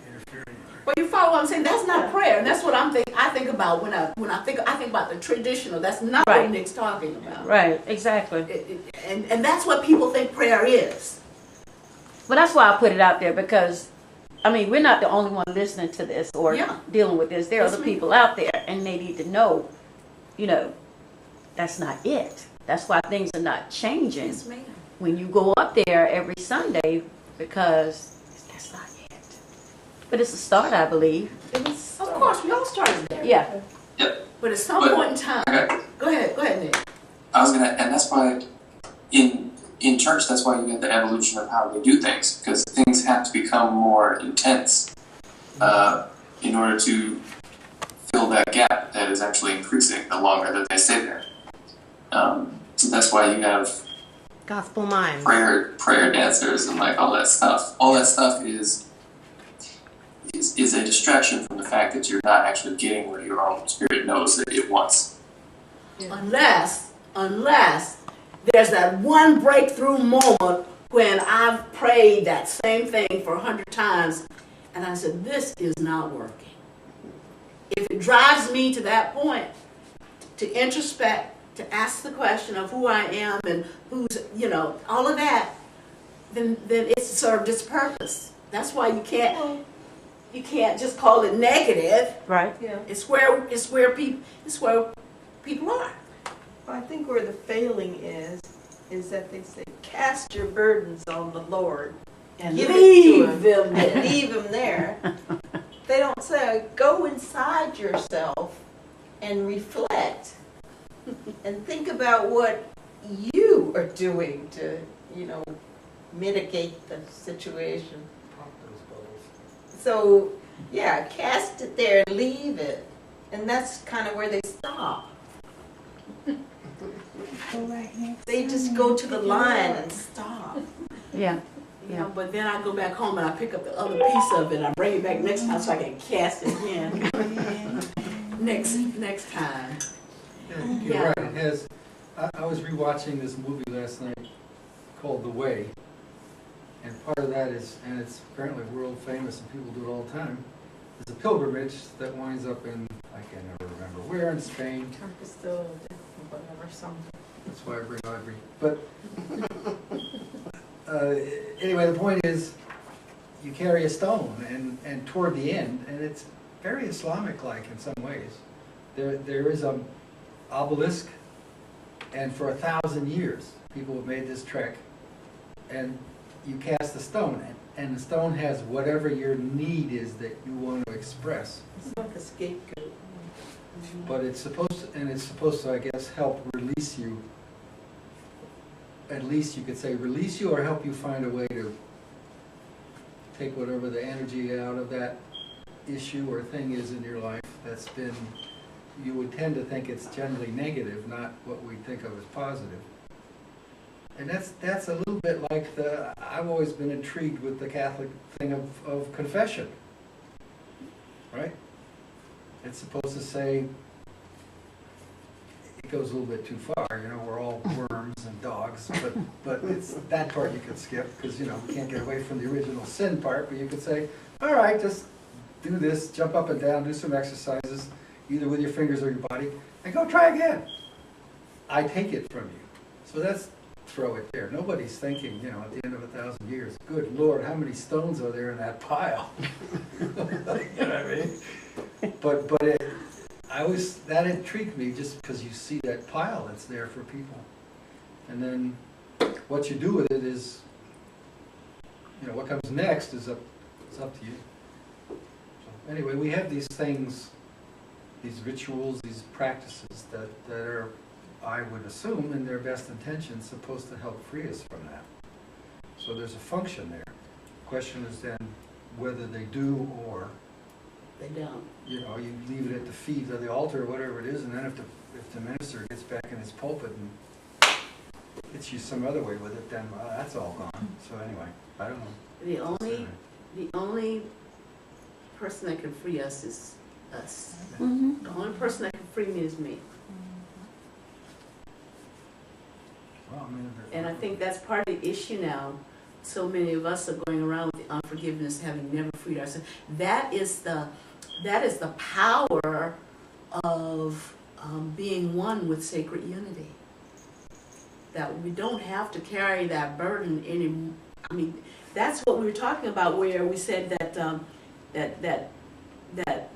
Interfering. well, you follow what I'm saying? That's not prayer, and that's what I think about when I think about the traditional. That's not Right. what Nick's talking about. Right, exactly. And that's what people think prayer is. Well, that's why I put it out there because, I mean, we're not the only one listening to this or Yeah. dealing with this. There are Yes, other ma'am. people out there, and they need to know, you know, that's not it. That's why things are not changing Yes, ma'am. when you go up there every Sunday because that's not it. But it's a start, I believe. Of course, we all started there. Yeah. But at some But- point in time, Okay. go ahead, Nick. I was gonna, and that's why in church, that's why you get the evolution of how they do things, because things have to become more intense in order to fill that gap that is actually increasing the longer that they stay there. So that's why you have Gospel mind. prayer dancers and like all that stuff. All that stuff is a distraction from the fact that you're not actually getting what your own spirit knows that it wants. Unless there's that one breakthrough moment when I've prayed that same thing for 100 times and I said, this is not working. If it drives me to that point, to introspect, to ask the question of who I am and who's, all of that, then it's served its purpose. That's why you can't just call it negative. Right. Yeah. It's where people are. I think where the failing is that they say, cast your burdens on the Lord And Give it leave to 'em. them and there. leave them there. They don't say, go inside yourself and reflect and think about what you are doing to, mitigate the situation. Pop those bubbles. So, yeah, cast it there and leave it. And that's kind of where they stop. They just go to the line and stop. Yeah. But then I go back home and I pick up the other piece of it and I bring it back next time so I can cast it again. next time. Yeah, you're Yeah. right. It has. I was rewatching this movie last night called The Way, and part of that is, and it's apparently world famous and people do it all the time. There's a pilgrimage that winds up in, I can never remember where, in Spain. Compostela, whatever, something. That's why I bring Audrey. But anyway, the point is, you carry a stone, and toward the end, and it's very Islamic-like in some ways. There is a obelisk, and for 1,000 years, people have made this trek, and you cast the stone, and the stone has whatever your need is that you want to express. It's like a scapegoat. But it's supposed to, I guess, help release you. At least you could say release you, or help you find a way to take whatever the energy out of that issue or thing is in your life that's been, you would tend to think it's generally negative, not what we think of as positive. And that's a little bit like I've always been intrigued with the Catholic thing of confession, right? It's supposed to say, it goes a little bit too far, we're all worms and dogs, but it's that part you could skip, because, we can't get away from the original sin part, but you could say, all right, just do this, jump up and down, do some exercises, either with your fingers or your body, and go try again. I take it from you. So that's, throw it there. Nobody's thinking, at the end of 1,000 years, good Lord, how many stones are there in that pile? You know what I mean? But that intrigued me just because you see that pile that's there for people. And then what you do with it is, what comes next is up to you. So anyway, we have these things, these rituals, these practices that are, I would assume, in their best intentions, supposed to help free us from that. So there's a function there. The question is then whether they do, or They don't. you leave it at the feet of the altar or whatever it is, and then if the minister gets back in his pulpit and hits you some other way with it, then that's all gone. So anyway, I don't know. The only person that can free us is us. Mm-hmm. The only person that can free me is me. Well, I mean, And I think that's part of the issue now. So many of us are going around with the unforgiveness, having never freed ourselves. That is the power of being one with sacred unity. That we don't have to carry that burden anymore. I mean, that's what we were talking about, where we said that that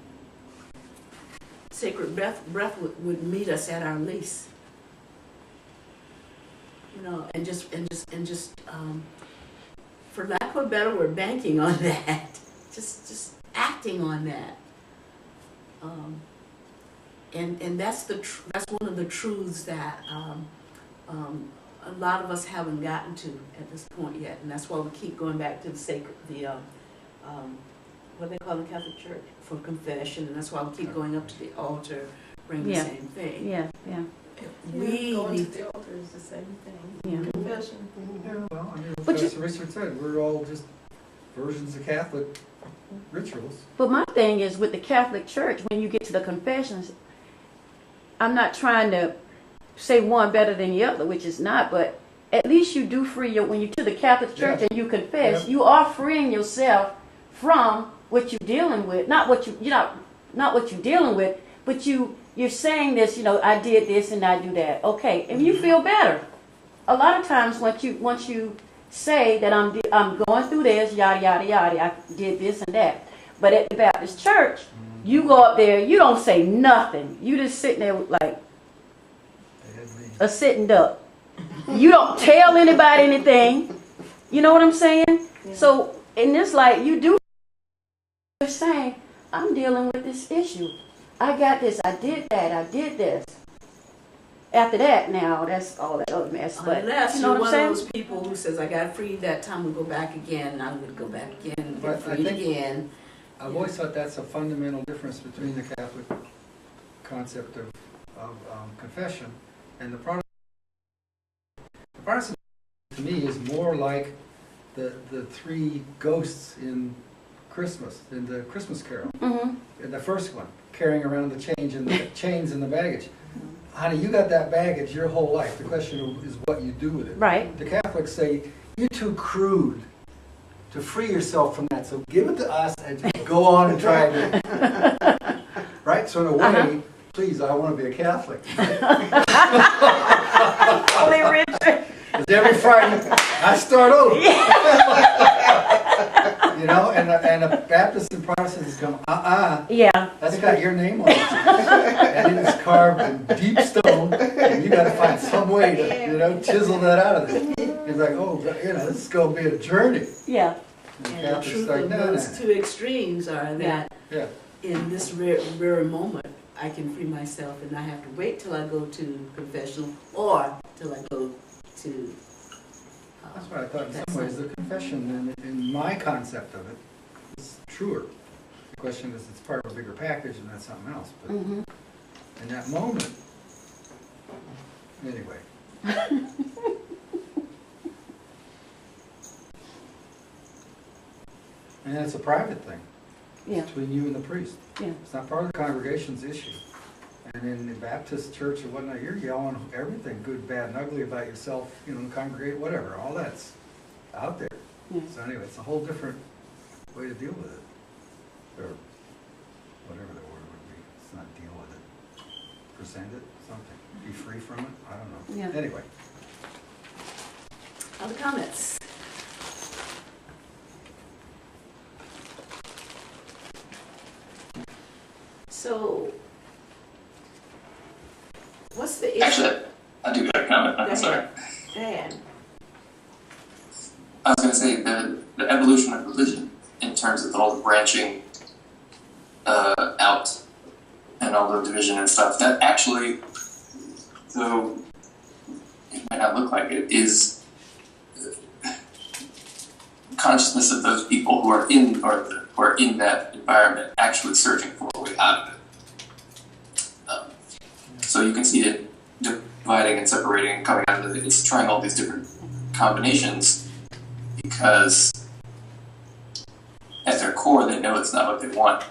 sacred breath would meet us at our lease. You know, and just for lack of a better word, banking on that, just acting on that, and that's that's one of the truths that a lot of us haven't gotten to at this point yet, and that's why we keep going back to what they call the Catholic Church for confession, and that's why we keep going up to the altar, praying the same thing. Yeah, yeah. We going need to the altar is the same thing. Yeah. Confession. Yeah, well, I mean, But Professor Richard said, we're all just versions of Catholic rituals. But my thing is with the Catholic Church, when you get to the confessions, I'm not trying to say one better than the other, which is not, but at least you do free your, when you to the Catholic Church and you confess, you are freeing yourself from what you're dealing with, not what you're dealing with, but you're saying this, you know, I did this and I do that. Okay, and you feel better. A lot of times once you say that I'm going through this, yada yada yada, I did this and that. But at the Baptist church, you go up there, you don't say nothing. You just sitting there like a sitting duck. You don't tell anybody anything. You know what I'm saying? Yeah. So in this light, you do. You're saying, I'm dealing with this issue. I got this. I did that. I did this. After that, now that's all that other mess. But unless you know you're what one I'm of saying? those people who says, I got freed that time, we'll go back again, I'm going to go back again, But get freed I think- again. I've always thought that's a fundamental difference between the Catholic concept of confession and the Protestant. The Protestant, to me, is more like the three ghosts in Christmas, in the Christmas Carol. Mm-hmm. In the first one, carrying around the chains and the baggage. Honey, you got that baggage your whole life. The question is what you do with it. Right. The Catholics say, you're too crude to free yourself from that, so give it to us and just go on and try it. Right? So in a way, please, I want to be a Catholic. Holy Richard. Because every Friday, I start over. You know, and the Baptists and Protestants come, Yeah. that's got your name on it. And it is carved in deep stone, and you got to find some way to, you know, chisel that out of it. It's like, oh, you know, this is going to be a journey. Yeah. And And the Catholics truth like, of no, those two extremes are that Yeah. in this very moment, I can free myself and not have to wait till I go to confessional or till I go to... That's what I thought in some ways. The confession, in my concept of it, is truer. The question is, it's part of a bigger package and that's something else. But Mm-hmm. in that moment, anyway. And it's a private thing. Yeah. Between you and the priest. Yeah. It's not part of the congregation's issue. And in the Baptist church or whatnot, you're yelling everything, good, bad, and ugly about yourself, you know, congregate, whatever, all that's out there. Yeah. So anyway, it's a whole different way to deal with it. Or whatever the word would be. It's not deal with it. Present it, something. Be free from it, I don't know. Yeah. Anyway. Other comments? So, what's the issue? Actually, I do got a comment. Go I'm sorry. ahead. Dan. I was going to say the evolution of religion in terms of all the branching out and all the division and stuff. That actually, though it might not look like it, is consciousness of those people who are in who are in that environment actually searching for a way out of it. So you can see it dividing and separating and coming out of it. It's trying all these different combinations because at their core they know it's not what they want.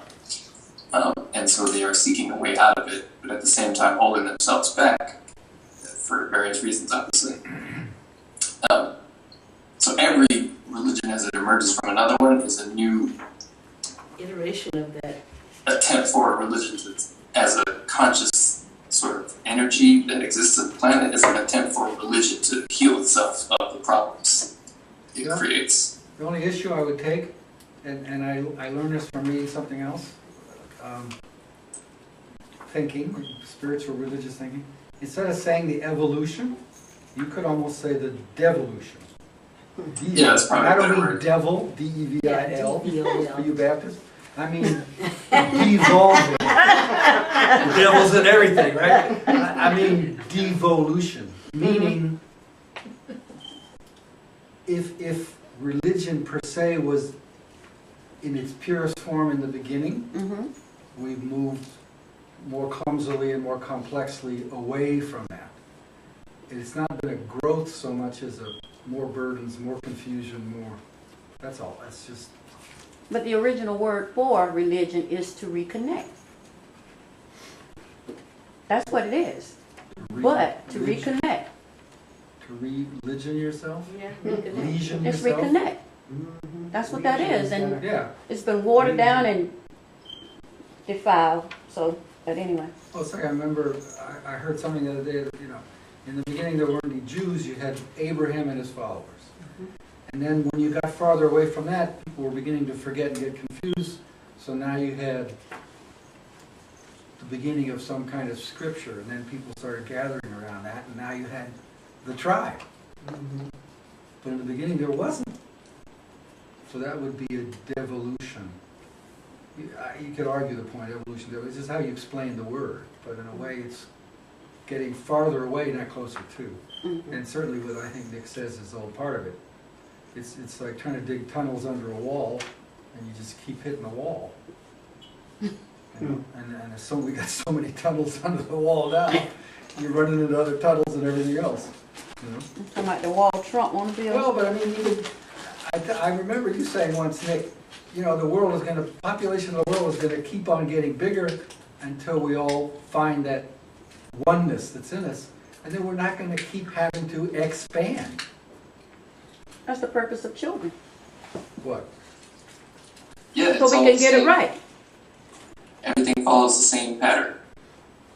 And so they are seeking a way out of it, but at the same time holding themselves back for various reasons, obviously. So every religion as it emerges from another one is a new Iteration of that. attempt for a religion to, as a conscious sort of energy that exists on the planet, is an attempt for religion to heal itself of the problems it Yeah. creates. The only issue I would take, and I learned this from reading something else, thinking, spiritual religious thinking, instead of saying the evolution, you could almost say the devolution. Yeah, that's probably a I don't better mean word. devil, D-E-V-I-L, for DEVIL. you Baptists. I mean devolving. The devil's in everything, right? I mean devolution, meaning if religion per se was in its purest form in the beginning, Mm-hmm. we've moved more clumsily and more complexly away from that. It's not been a growth so much as a more burdens, more confusion, more, that's all, that's just, But the original word for religion is to reconnect. That's what it is. But to religion- reconnect, To religion yourself? Yeah, Lesion it's yourself? reconnect. That's what that is, and Yeah, it's been watered down and defiled, so, but anyway. well, it's like I remember, I heard something the other day, that, you know, in the beginning there weren't any Jews, you had Abraham and his followers. And then when you got farther away from that, people were beginning to forget and get confused, so now you had the beginning of some kind of scripture, and then people started gathering around that, and now you had the tribe. But in the beginning there wasn't. So that would be a devolution. You could argue the point, evolution, it's just how you explain the word, but in a way it's getting farther away, not closer to. Mhm. And certainly what I think Nick says is all part of it. It's like trying to dig tunnels under a wall, and you just keep hitting the wall. You know? And so we got so many tunnels under the wall now, you're running into other tunnels and everything else. You know? Talking about the wall Trump want to build. Well, but I mean, even, I remember you saying once, Nick, you know, the population of the world is gonna keep on getting bigger until we all find that oneness that's in us, and then we're not gonna keep having to expand. That's the purpose of children, What? Yeah, it's so we all can the get it same. right. Everything follows the same pattern.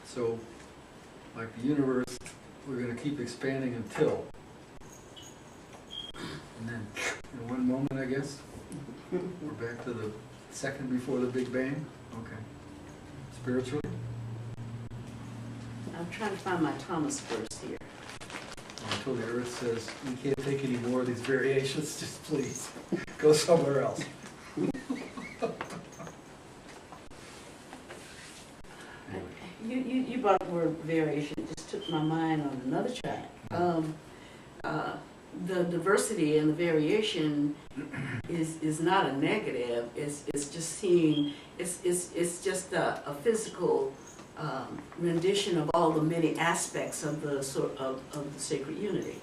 So, like the universe, we're gonna keep expanding until. And then, in one moment, I guess, we're back to the second before the Big Bang? Okay. Spiritually? I'm trying to find my Thomas verse here. Until the earth says, we can't take any more of these variations, just please, go somewhere else. Anyway. You brought the word variation, it just took my mind on another track. The diversity and the variation is not a negative, it's just seeing, it's just a physical rendition of all the many aspects of the of the sacred unity.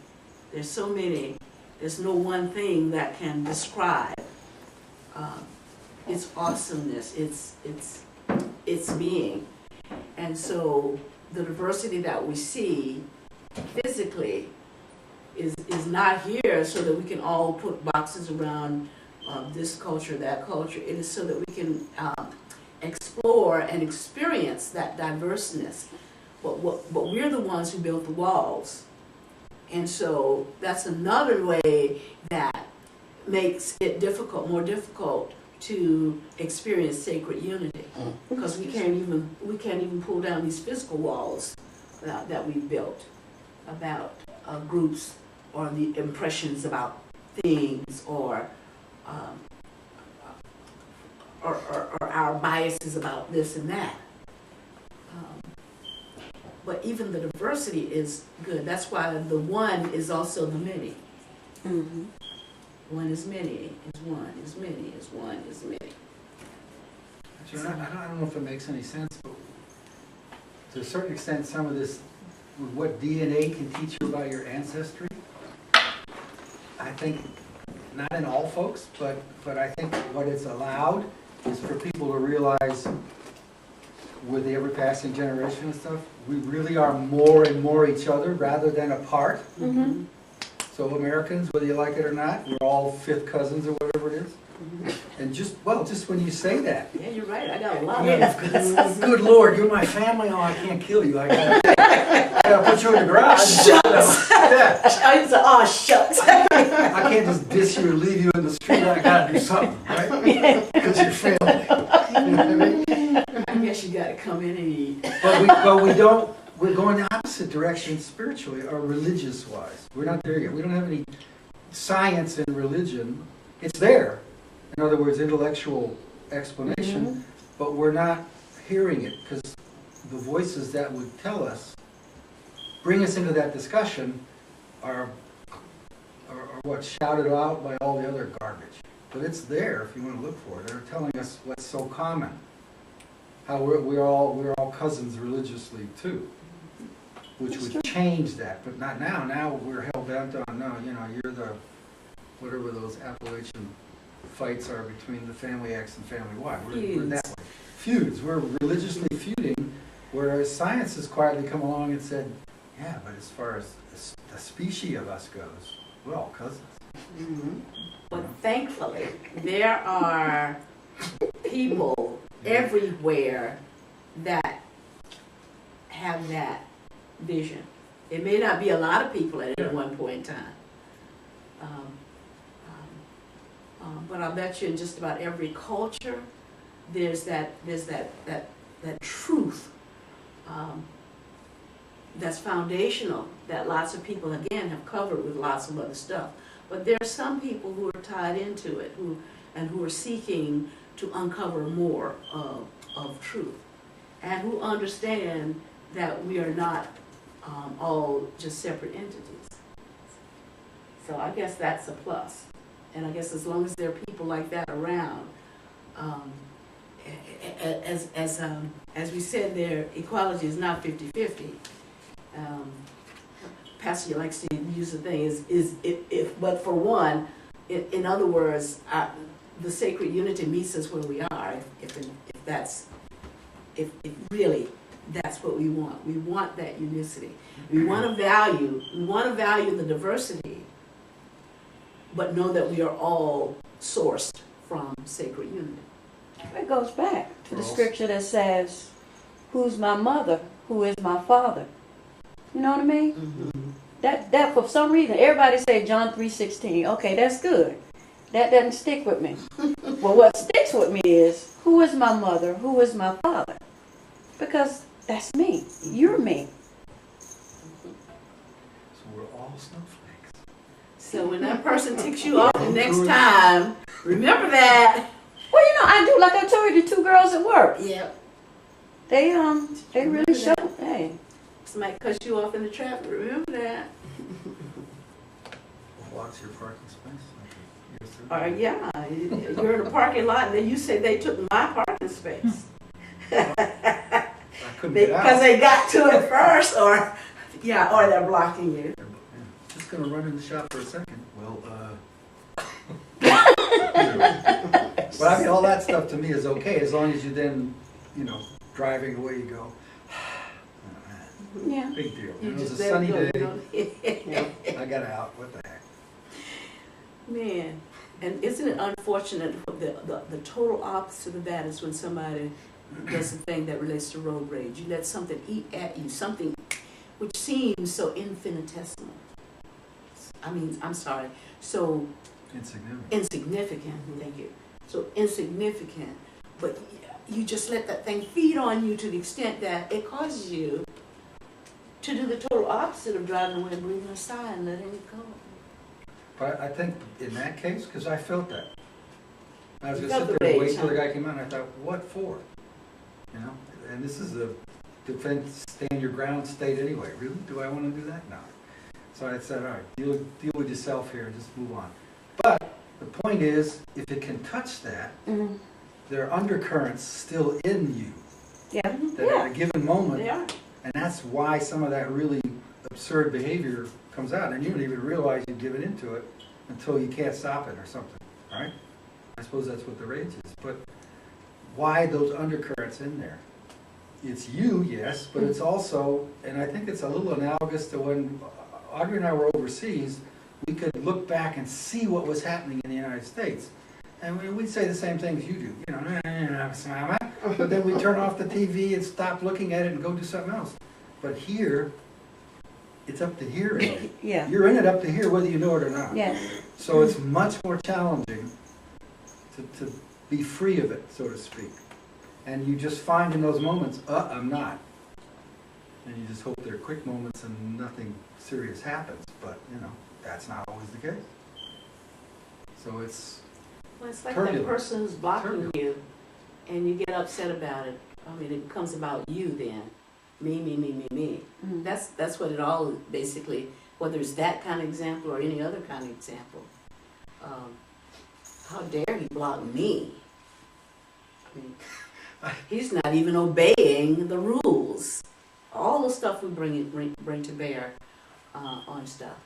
There's so many, there's no one thing that can describe its awesomeness, its being. And so the diversity that we see physically is not here so that we can all put boxes around this culture, that culture. It is so that we can explore and experience that diverseness. But we're the ones who built the walls. And so that's another way that makes it more difficult to experience sacred unity, because we can't even pull down these physical walls that we've built about groups or the impressions about things or our biases about this and that. But even the diversity is good. That's why the one is also the many. Mm-hmm. One is many, is one, is many, is one, is many. Actually, I don't know if it makes any sense, but to a certain extent, some of this, with what DNA can teach you about your ancestry, I think, not in all folks, but I think what it's allowed is for people to realize with every passing generation and stuff, we really are more and more each other rather than apart. Mm-hmm. So Americans, whether you like it or not, we're all fifth cousins or whatever it is. And just when you say that, Yeah, you're right, I got a lot yeah, of cousins. good Lord, you're my family, oh, I can't kill you, I gotta put you in the garage. Shucks. Yeah, I used to, oh, shucks. I can't just diss you or leave you in the street, I gotta do something, right? Because you're family, you know what I mean? I guess you gotta come in and eat. But we don't, we're going the opposite direction spiritually or religious wise. We're not there yet. We don't have any science in religion. It's there. In other words, intellectual explanation, but we're not hearing it because the voices that would tell us, bring us into that discussion are what, shouted out by all the other garbage. But it's there if you want to look for it. They're telling us what's so common. How we're all cousins religiously too, which would change that, but not now. Now we're hell bent on, no, you know, you're the, whatever those Appalachian fights are between the family X and family Y. We're that way. Feuds. We're religiously feuding, whereas science has quietly come along and said, yeah, but as far as the species of us goes, we're all cousins. Mm-hmm. But thankfully, there are people everywhere that have that vision. It may not be a lot of people at any one point in time. But I'll bet you in just about every culture, there's that truth that's foundational that lots of people, again, have covered with lots of other stuff. But there are some people who are tied into it who are seeking to uncover more of truth and who understand that we are not all just separate entities. So I guess that's a plus. And I guess as long as there are people like that around, as we said there, equality is not 50-50. Pastor likes to use the thing is if but for one, in other words, the sacred unity meets us where we are. If really that's what we want. We want that unicity. We want to value the diversity, but know that we are all sourced from sacred unity. It goes back to the scripture that says, who's my mother, who is my father? You know what I mean? Mm-hmm. That for some reason, everybody say John 3:16. Okay, that's good. That doesn't stick with me. Well, what sticks with me is, who is my mother, who is my father? Because that's me. You're me. So we're all snowflakes. So when that person ticks you off the next time, remember that. Well, you know, I do, like I told you, the two girls at work. Yep. They really show, hey. Somebody cuts you off in the traffic, remember that. Blocks your parking space. Yes, sir. Or yeah, you're in a parking lot and then you say they took my parking space. I couldn't get out. Because they got to it first, or they're blocking you. Just gonna run in the shop for a second. Well, but I mean, all that stuff to me is okay, as long as you then, you know, driving away you go, Yeah. big deal. You It was just a let sunny it day. go. I got out, what the heck? Man, and isn't it unfortunate, the total opposite of that is when somebody does a thing that relates to road rage. You let something eat at you, something which seems so infinitesimal. I mean, I'm sorry, so insignificant, thank you. So insignificant, but you just let that thing feed on you to the extent that it causes you to do the total opposite of driving away and breathing a sigh and letting it go. But I think in that case, because I felt that. I was You gonna felt sit the there and wait rage, till the huh? guy came out, and I thought, what for? You know, and this is a defense, stand your ground state anyway. Really? Do I want to do that? No. So I said, all right, deal with yourself here and just move on. But the point is, if it can touch that, there are undercurrents still in you Yeah. that at a given moment, They are. and that's why some of that really absurd behavior comes out, and you don't even realize you've given into it until you can't stop it or something, right? I suppose that's what the rage is, but why those undercurrents in there? it's you, yes, but it's also, and I think it's a little analogous to when Audrey and I were overseas, we could look back and see what was happening in the United States. And we'd say the same things you do, you know, but then we turn off the TV and stop looking at it and go do something else. But here, it's up to here. Yeah. You're in it up to here whether you know it or not. Yes. So it's much more challenging to be free of it, so to speak. And you just find in those moments, I'm not. And you just hope they're quick moments and nothing serious happens. But, you know, that's not always the case. So it's, Well, it's like Turbulent. that person who's blocking Turbulent. you, and you get upset about it. I mean, it becomes about you then. Me, me, me, me, me. Mhm. That's what it all basically, whether it's that kind of example or any other kind of example. How dare he block me? I mean, he's not even obeying the rules. All the stuff we bring to bear on stuff.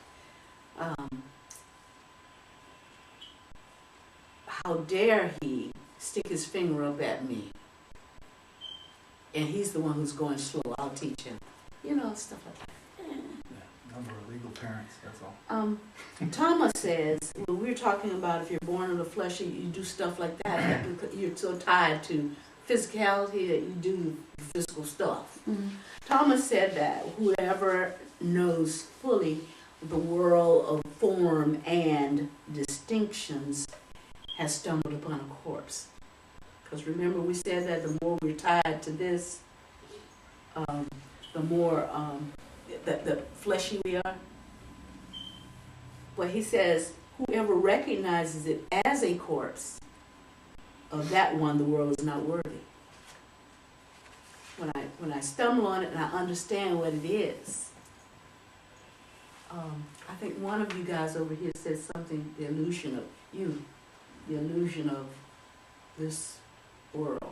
How dare he stick his finger up at me? And he's the one who's going slow. I'll teach him. You know, stuff like that. yeah, number of legal parents, that's all. Thomas says, when we're talking about if you're born in the flesh, you do stuff like that. You're so tied to physicality that you do physical stuff. Mhm. Thomas said that whoever knows fully the world of form and distinctions has stumbled upon a corpse. Because remember, we said that the more we're tied to this, the more the fleshy we are. But he says, whoever recognizes it as a corpse, of that one the world is not worthy. When I stumble on it and I understand what it is, I think one of you guys over here said something, the illusion of this world.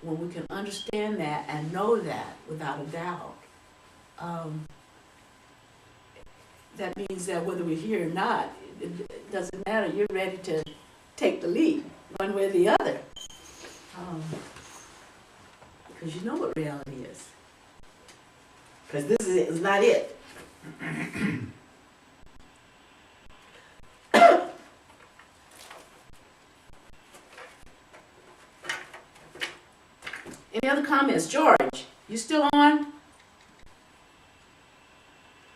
When we can understand that and know that without a doubt, that means that whether we're here or not, it doesn't matter. You're ready to take the lead, one way or the other. Because you know what reality is. Because this is it, it's not it. Any other comments? George, you still on?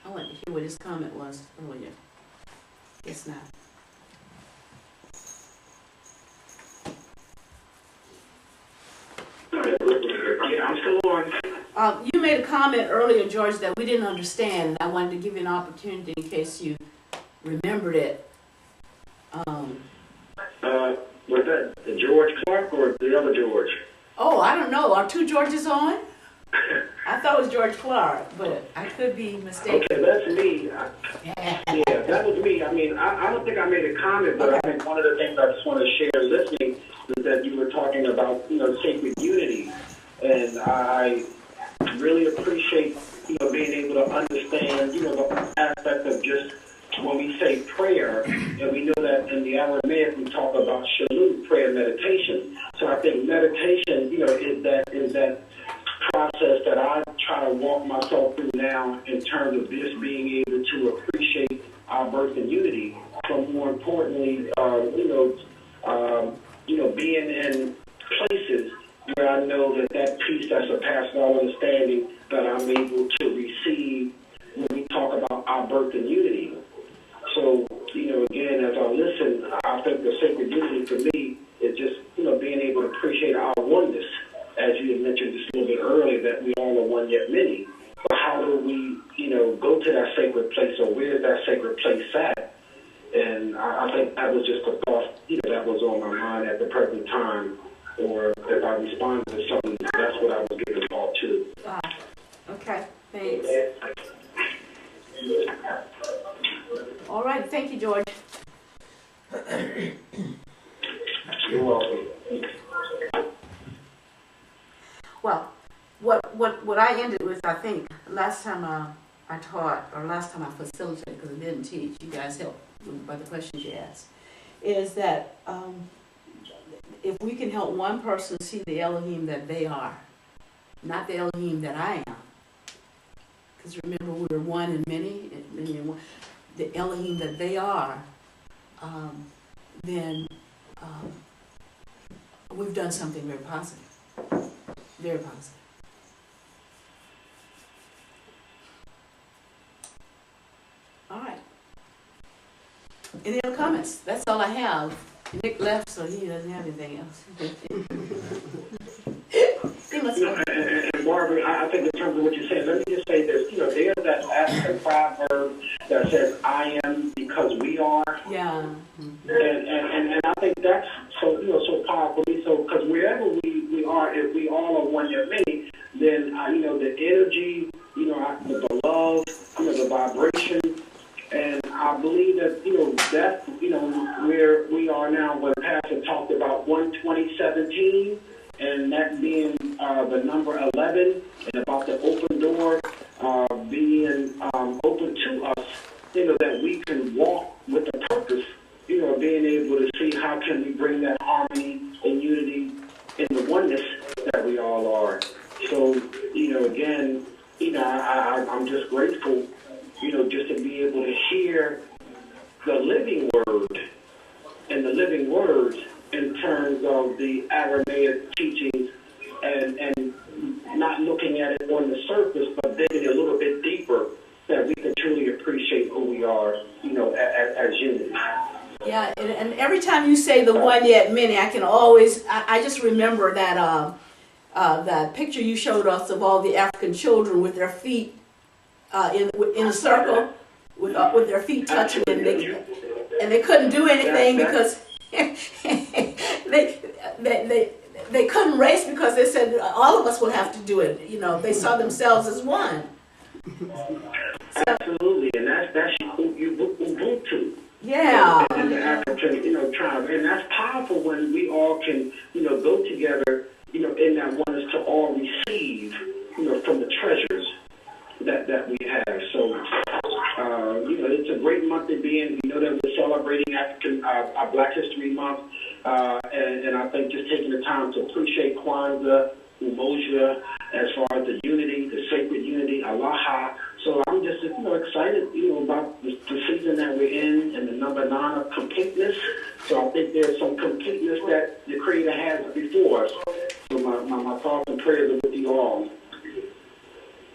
I want to hear what his comment was earlier. Guess not. Yeah, I'm still on. You made a comment earlier, George, that we didn't understand, and I wanted to give you an opportunity in case you remembered it. Was that the George Clark or the other George? Oh, I don't know. Are two Georges on? I thought it was George Clark, but I could be mistaken. Okay, that's me. Yeah, that was me. I mean, I don't think I made a comment, but I think one of the things I just want to share listening is that you were talking about, sacred unity. And I really appreciate, being able to understand, the aspect of just when we say prayer, and we know that in the Aramaic we talk about shalut, prayer meditation. So I think meditation, is that process that I try to walk myself through now in terms of just being able to appreciate our birth and unity. But more importantly, being in places where I know that peace that surpasses all understanding that I'm able to receive when we talk about our birth and unity. So, again, as I listen, I think the sacred unity for me is just, being able to appreciate our oneness. As you had mentioned just a little bit earlier, that we all are one yet many. But how do we, go to that sacred place, or where is that sacred place at? And I think that was just a thought, that was on my mind at the present time. Or if I responded to something, that's what I was giving thought to. Okay, thanks. All right, thank you, George. You're welcome. Well, what I ended with, I think, last time I taught, or last time I facilitated, because I didn't teach, you guys helped by the questions you asked, is that if we can help one person see the Elohim that they are, not the Elohim that I am. Because remember, we're one in many, and many in one. The Elohim that they are, then we've done something very positive. Very positive. All right. Any other comments? That's all I have. Nick left, so he doesn't have anything else. Let's You know, go. and Barbara, I think in terms of what you're saying, let me just say this. You know, there's that African proverb that says, "I am because we are," Yeah. and I think that's so, you know, so powerful. So, because wherever we are, if we all are one yet many, then you know, the energy, you know, the love, you know, the vibration. And I believe that, you know, that, you know, where we are now, when Pastor talked about 12017, and that being the number 11, and about the open door being open to us, you know, that we can walk with the purpose, you know, being able to see how can we bring that harmony and unity in the oneness that we all are. So, you know, again, you know, I'm just grateful, you know, just to be able to hear the living word and the living words in terms of the Aramaic teachings, and not looking at it on the surface, but digging a little bit deeper, that we can truly appreciate who we are, you know, as unity. Yeah, and every time you say the one yet many, I can always, I just remember that that picture you showed us of all the African children with their feet in a circle, with their feet touching, and they couldn't do anything because they couldn't race because they said all of us will have to do it. You know, they saw themselves as one. Absolutely, and that's Ubuntu. Yeah. And the African, you know, tribe, and that's powerful when we all can, you know, go together, you know, in that oneness to all receive, you know, from the treasures that we have. So, you know, it's a great month to be in. We know that we're celebrating African Black History Month, and I think just taking the time to appreciate Kwanzaa, Umoja, as far as the unity, the sacred unity, Aloha. So I'm just, you know, excited, you know, about the season that we're in and the number 9 of completeness. So I think there's some completeness that the Creator has before us. So my thoughts and prayers are with you all.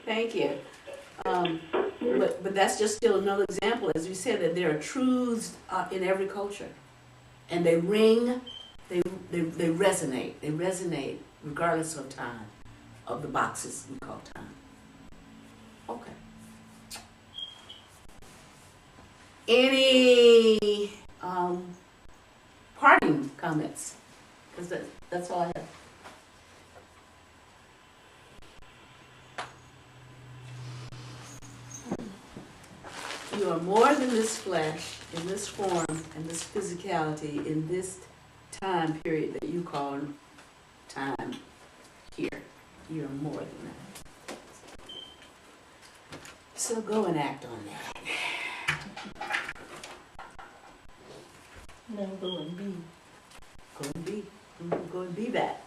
Thank you. But that's just still another example, as you said, that there are truths in every culture, and they ring, they resonate regardless of time, of the boxes we call time. Okay. Any parting comments? Because that's all I have. You are more than this flesh, in this form, and this physicality, in this time period that you call time here. You are more than that. So go and act on that. Now go and be. Go and be. Go and be that.